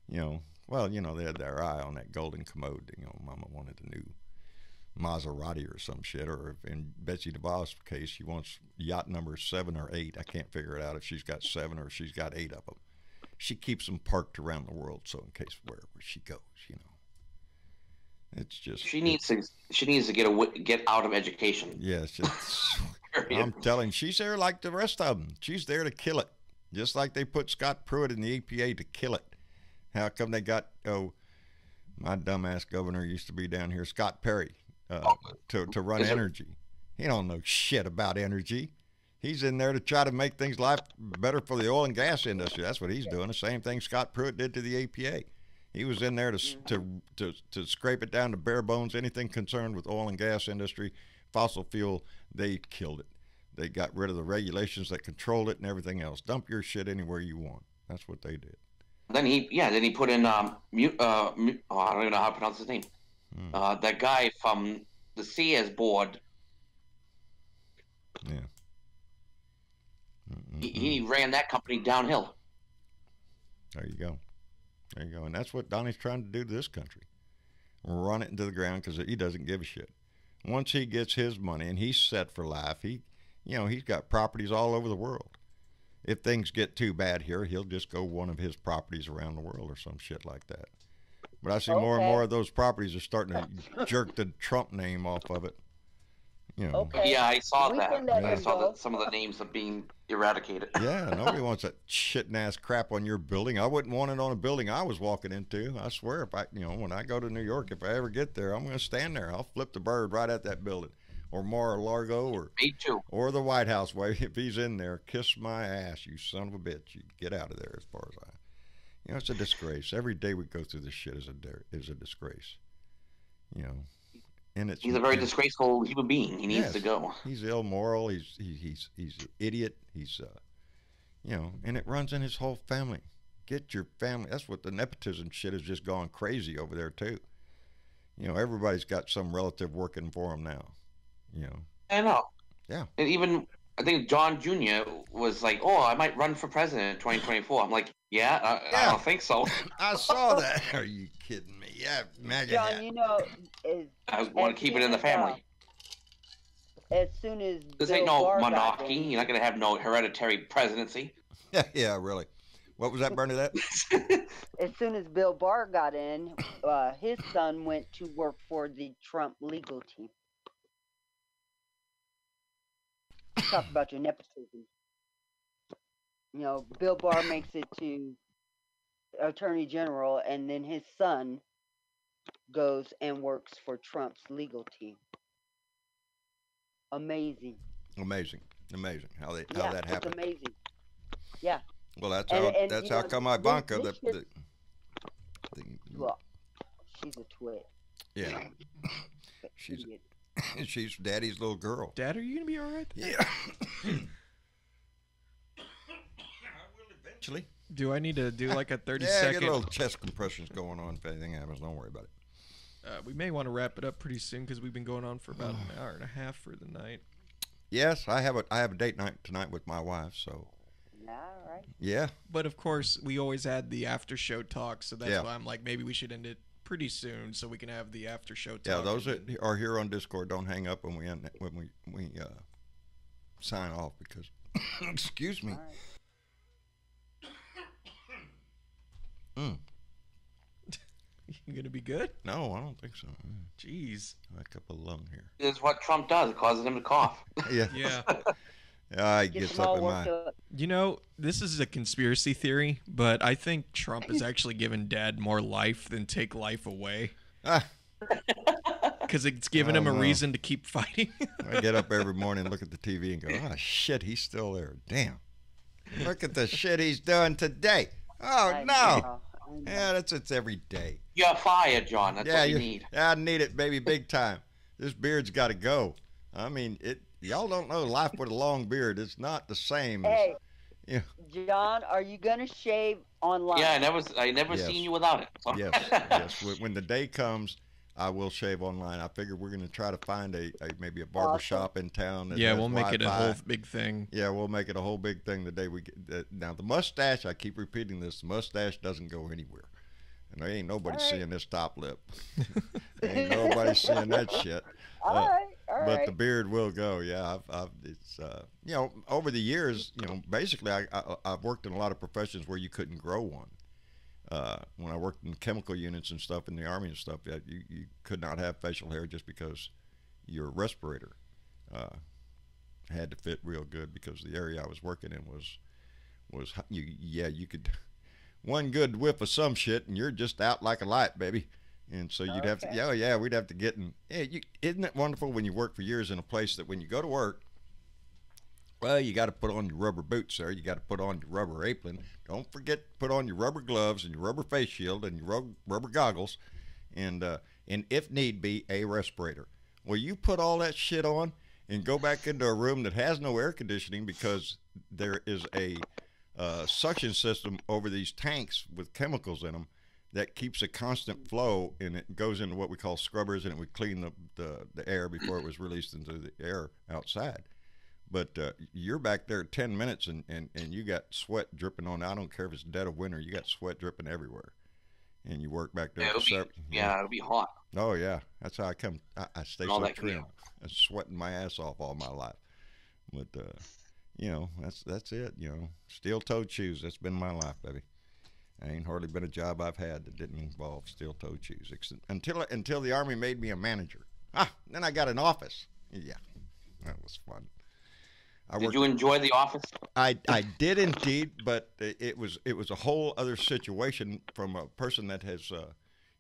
You know, well, you know, they had their eye on that golden commode. You know, Mama wanted a new Maserati or some shit, or in Betsy DeVos' case, she wants yacht number 7 or 8. I can't figure it out if she's got 7 or she's got 8 of them. She keeps them parked around the world, so in case wherever she goes, you know, it's just she needs to get out of education. Yes, I'm telling. She's there like the rest of them. She's there to kill it, just like they put Scott Pruitt in the EPA to kill it. How come they got, my dumbass governor used to be down here, Scott Perry, to run energy. He don't know shit about energy. He's in there to try to make things life better for the oil and gas industry. That's what he's doing. The same thing Scott Pruitt did to the EPA. He was in there to scrape it down to bare bones. Anything concerned with oil and gas industry, fossil fuel, they killed it. They got rid of the regulations that controlled it and everything else. Dump your shit anywhere you want. That's what they did. Then he put in I don't even know how to pronounce his name. That guy from the Sears board. Yeah. He ran that company downhill. There you go. There you go. And that's what Donnie's trying to do to this country. Run it into the ground because he doesn't give a shit. Once he gets his money and he's set for life, he's got properties all over the world. If things get too bad here, he'll just go one of his properties around the world or some shit like that. But I see more and more of those properties are starting to jerk the Trump name off of it. You know. Okay. Yeah, I saw that. I saw that some of the names are being eradicated. Yeah, nobody wants that shitting ass crap on your building. I wouldn't want it on a building I was walking into. I swear, when I go to New York, if I ever get there, I'm going to stand there. I'll flip the bird right at that building. Or Mar-a-Lago, Me too. Or the White House. If he's in there, kiss my ass, you son of a bitch. You get out of there as far as it's a disgrace. Every day we go through this shit is a disgrace. You know, and he's a very disgraceful human being. He needs to go. He's immoral. He's an idiot. He's and it runs in his whole family. Get your family. That's what the nepotism shit has just gone crazy over there too. You know, everybody's got some relative working for them now. You know. I know. Yeah. And even I think John Jr. was like, "Oh, I might run for president in 2024." I'm like, "Yeah, I don't think so." I saw that. Are you kidding me? Yeah, MAGA. John, I want to keep it in the family. As soon as this ain't no monarchy, you're not gonna have no hereditary presidency. Yeah, really. What was that, Bernadette? As soon as Bill Barr got in, his son went to work for the Trump legal team. Talk about your nepotism. You know, Bill Barr makes it to Attorney General, and then his son goes and works for Trump's legal team. Amazing how that happened. It's amazing. Yeah. Well, that's how come Ivanka well, she's a twit. Yeah. She's Daddy's little girl. Dad, are you gonna be all right? Yeah. I will eventually. Do I need to do like a 30 yeah, second? Get a little chest compressions going on if anything happens. Don't worry about it. We may want to wrap it up pretty soon because we've been going on for about an hour and a half for the night. Yes, I have a date night tonight with my wife, so. All right. Yeah. But of course, we always had the after show talk, so that's why I'm like, maybe we should end it pretty soon so we can have the after show talk. Yeah, those that are here on Discord, don't hang up when we sign off because excuse me. You gonna be good? No, I don't think so. Jeez. A couple of lung here. This is what Trump does. It causes him to cough. Yeah. Yeah. He gets up in my... You know, this is a conspiracy theory, but I think Trump has actually given Dad more life than take life away. Because it's given him a reason to keep fighting. I get up every morning, look at the TV, and go, "Oh shit, he's still there. Damn! Look at the shit he's doing today. Oh no! Yeah, it's every day. You're fired, John. That's what you need. I need it, baby, big time. This beard's got to go. I mean, y'all don't know life with a long beard. It's not the same. Hey, John, are you gonna shave online? Yeah, I never seen you without it. So. Yes. When the day comes, I will shave online. I figure we're going to try to find maybe a barber shop in town. That we'll make it a whole big thing. Yeah, we'll make it a whole big thing the day we get. Now, the mustache, I keep repeating this, the mustache doesn't go anywhere. And there ain't nobody seeing this top lip. Ain't nobody seeing that shit. All right. But the beard will go. Yeah, it's over the years, basically I've worked in a lot of professions where you couldn't grow one. When I worked in chemical units and stuff in the Army and stuff, you could not have facial hair just because your respirator had to fit real good, because the area I was working in was you could one good whiff of some shit and you're just out like a light, baby. And so you'd have to we'd have to get in. Isn't it wonderful when you work for years in a place that when you go to work, well, you got to put on your rubber boots, sir. You got to put on your rubber apron. Don't forget to put on your rubber gloves and your rubber face shield and your rubber goggles, and if need be, a respirator. Well, you put all that shit on and go back into a room that has no air conditioning because there is a suction system over these tanks with chemicals in them that keeps a constant flow, and it goes into what we call scrubbers, and it would clean the air before it was released into the air outside. But you're back there 10 minutes and you got sweat dripping on. I don't care if it's dead of winter, you got sweat dripping everywhere. And you work back there. It'll be hot. Oh, yeah. That's how I come. I stay so trim. I'm sweating my ass off all my life. But, that's it. Steel-toed shoes. That's been my life, baby. I ain't hardly been a job I've had that didn't involve steel-toed shoes. Until the Army made me a manager. Then I got an office. Yeah, that was fun. Did you enjoy the office? I did indeed, but it was a whole other situation from a person that has,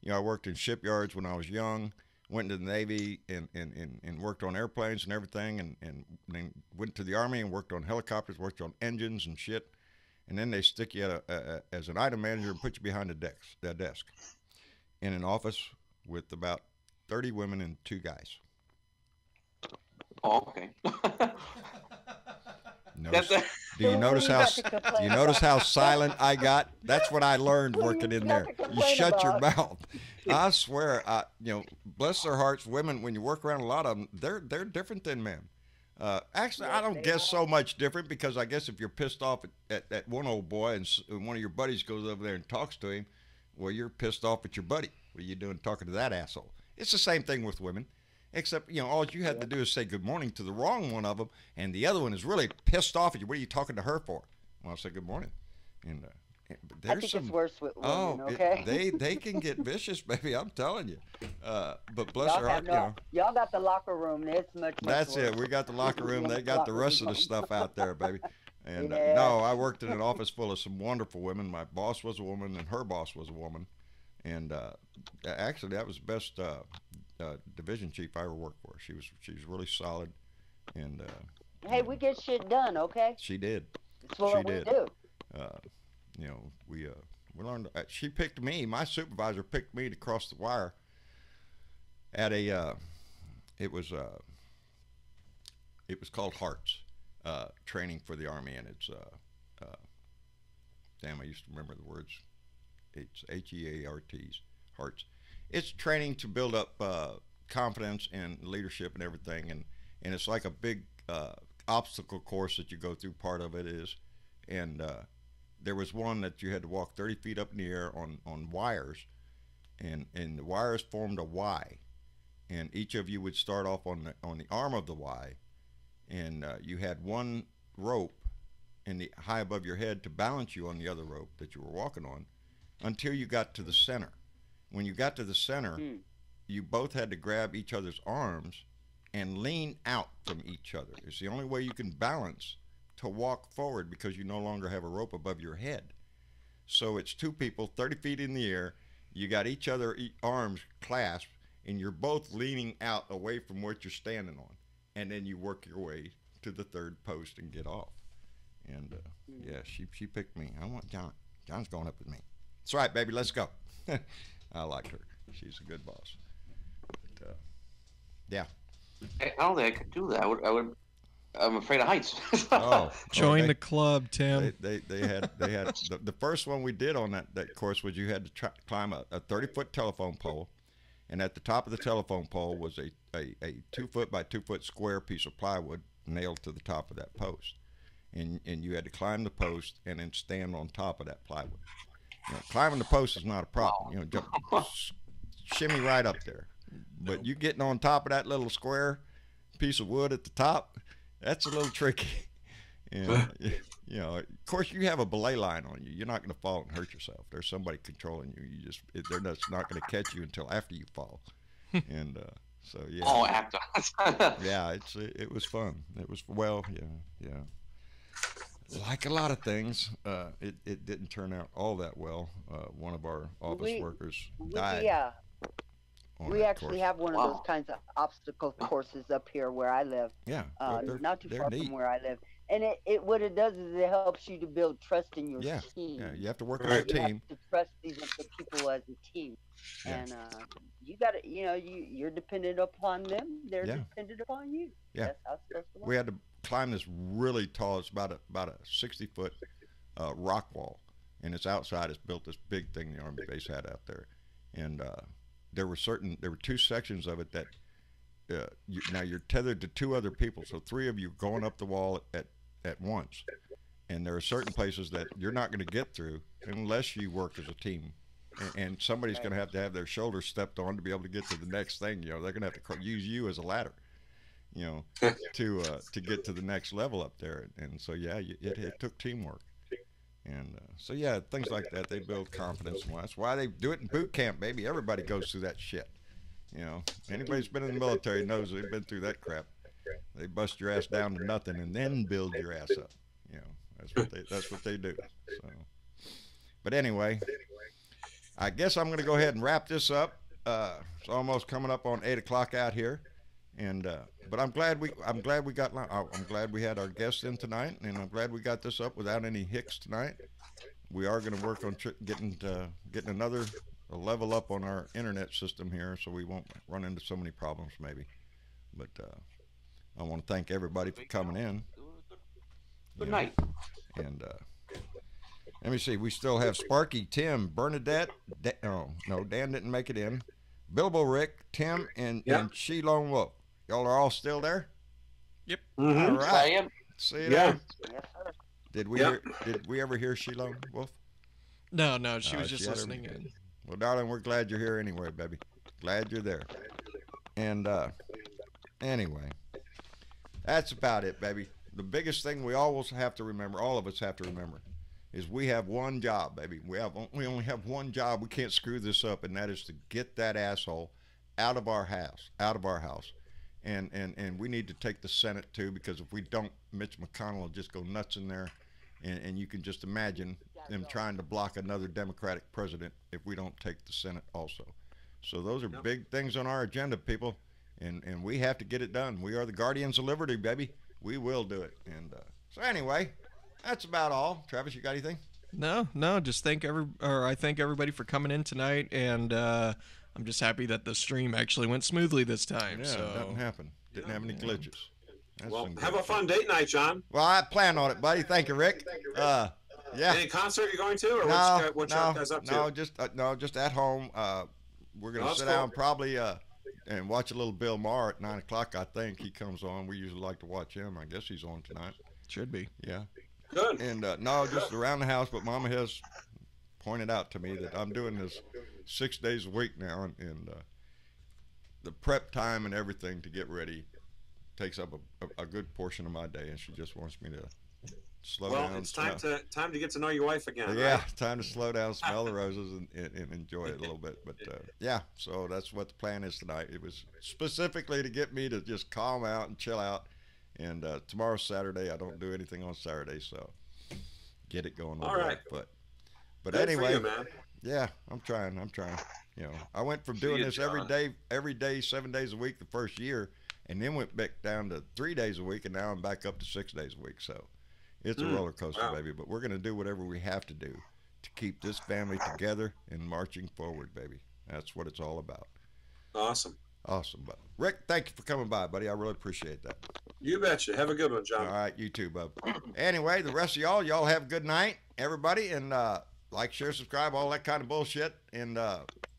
I worked in shipyards when I was young, went into the Navy and worked on airplanes and everything, and then went to the Army and worked on helicopters, worked on engines and shit, and then they stick you as an item manager and put you behind the desk in an office with about 30 women and 2 guys. Oh, okay. Do you notice how silent I got? That's what I learned working in there. You shut your mouth. I swear, bless their hearts, women, when you work around a lot of them, they're different than men. Actually, I don't guess so much different, because I guess if you're pissed off at one old boy and one of your buddies goes over there and talks to him, well, you're pissed off at your buddy. What are you doing talking to that asshole? It's the same thing with women. Except, all you had to do is say good morning to the wrong one of them, and the other one is really pissed off at you. What are you talking to her for? Well, I say good morning. And I think it's worse with women, okay? They can get vicious, baby, I'm telling you. But bless her heart, y'all got the locker room. It's much That's worse. it. We got the locker room. They got the rest of the stuff out there, baby. And no, I worked in an office full of some wonderful women. My boss was a woman, and her boss was a woman. And actually, that was the best division chief I ever worked for. She was really solid, and hey, we get shit done, okay? She did. That's what we do. We learned. She picked me. My supervisor picked me to cross the wire at a. It was called Hearts training for the Army, and it's damn, I used to remember the words. It's HEARTs, Hearts. It's training to build up confidence and leadership and everything, and it's like a big obstacle course that you go through. Part of it is, and there was one that you had to walk 30 feet up in the air on wires, and the wires formed a Y, and each of you would start off on the arm of the Y, and you had one rope high above your head to balance you on the other rope that you were walking on. until you got to the center. When you got to the center, you both had to grab each other's arms and lean out from each other. It's the only way you can balance to walk forward, because you no longer have a rope above your head. So it's two people 30 feet in the air. You got each other arms clasped, and you're both leaning out away from what you're standing on. And then you work your way to the third post and get off. And yeah, she picked me. I want John. John's going up with me. That's right, baby. Let's go. I like her. She's a good boss. But, yeah. I don't think I could do that. I'm afraid of heights. Join the club, Tim. They had the first one we did on that course was you had to climb a 30-foot telephone pole, and at the top of the telephone pole was a 2-foot by 2-foot square piece of plywood nailed to the top of that post, and you had to climb the post and then stand on top of that plywood. You know, climbing the post is not a problem. You know, jump, shimmy right up there, but you getting on top of that little square piece of wood at the top, that's a little tricky. And, you know, of course, you have a belay line on you. You're not going to fall and hurt yourself. There's somebody controlling you. They're just not going to catch you until after you fall. And so, yeah. Oh, after. Yeah, it was fun. It was, well, yeah. Like a lot of things, it didn't turn out all that well. One of our office workers died. Yeah. We actually have one of those kinds of obstacle courses up here where I live. Yeah, not too far from where I live. And what it does is it helps you to build trust in your team. Yeah, you have to work as a team. You have to trust these people as a team. Yeah. And you got to, you're dependent upon them. They're dependent upon you. Yeah. That's how it's supposed to work. We had to climb this really tall, it's about a 60-foot rock wall. And it's outside, it's built this big thing the Army base had out there. And there were 2 sections of it that now you're tethered to 2 other people, so 3 of you going up the wall at once, and there are certain places that you're not going to get through unless you work as a team, and somebody's going to have their shoulders stepped on to be able to get to the next thing. They're going to have to use you as a ladder, to get to the next level up there. And so it took teamwork. And so yeah, things like that, they build confidence, and that's why they do it in boot camp, baby. Everybody goes through that shit. Anybody who's been in the military knows they've been through that crap. They bust your ass down to nothing and then build your ass up. That's what they do. So, but anyway, I guess I'm going to go ahead and wrap this up. It's almost coming up on 8 o'clock out here, and but I'm glad we had our guests in tonight, and I'm glad we got this up without any hicks tonight. We are going to work on getting another level up on our internet system here, so we won't run into so many problems maybe. But I want to thank everybody for coming in. Good night. And let me see, we still have Sparky, Tim, Bernadette. Dan didn't make it in. Bilbo Rick, Tim, and She Lone Wolf. Y'all are all still there? Yep. Mm-hmm. All right. I am. See you there. Did we ever hear She Lone Wolf? No, she was just listening in. Well, darling, we're glad you're here anyway, baby. Glad you're there. And anyway, that's about it, baby. The biggest thing we always have to remember, all of us have to remember, is we have one job, baby. We only have one job. We can't screw this up, and that is to get that asshole out of our house. And we need to take the Senate too, because if we don't, Mitch McConnell will just go nuts in there, and you can just imagine them trying to block another Democratic president if we don't take the Senate also. So those are big things on our agenda, people, and we have to get it done. We are the guardians of liberty, baby. We will do it. And so anyway, that's about all. Travis, you got anything? No. Just I thank everybody for coming in tonight, and I'm just happy that the stream actually went smoothly this time. Yeah, so. It didn't happen. Didn't have any glitches. Well, have a fun date night, John. Well, I plan on it, buddy. Thank you, Rick. Yeah. Any concert you're going to, or what you guys up to? Just at home. We're gonna sit down probably and watch a little Bill Maher at 9 o'clock. I think he comes on. We usually like to watch him. I guess he's on tonight. Should be. Yeah. Good. And just around the house. But Mama has pointed out to me that I'm doing this 6 days a week now, and the prep time and everything to get ready takes up a good portion of my day, and she just wants me to slow down. Well, it's time to get to know your wife again. Yeah, right? time to slow down, smell the roses, and enjoy it a little bit. But yeah, so that's what the plan is tonight. It was specifically to get me to just calm out and chill out. And tomorrow's Saturday. I don't do anything on Saturday, so get it going. All right. But Good anyway, for you, man. yeah, I'm trying. You know, I went from doing this every day, 7 days a week the first year, and then went back down to 3 days a week, and now I'm back up to 6 days a week. So it's a roller coaster, baby. But we're going to do whatever we have to do to keep this family together and marching forward, baby. That's what it's all about. Awesome. Awesome, bud. Rick, thank you for coming by, buddy. I really appreciate that. You betcha. Have a good one, John. All right, you too, bub. Anyway, the rest of y'all have a good night, everybody, and like, share, subscribe, all that kind of bullshit, and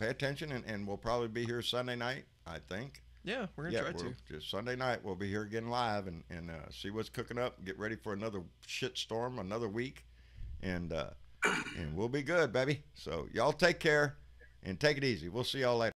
pay attention, and we'll probably be here Sunday night, I think. Yeah, we're going to try to. Just Sunday night, we'll be here again live and see what's cooking up, get ready for another shit storm, another week, and we'll be good, baby. So y'all take care and take it easy. We'll see y'all later.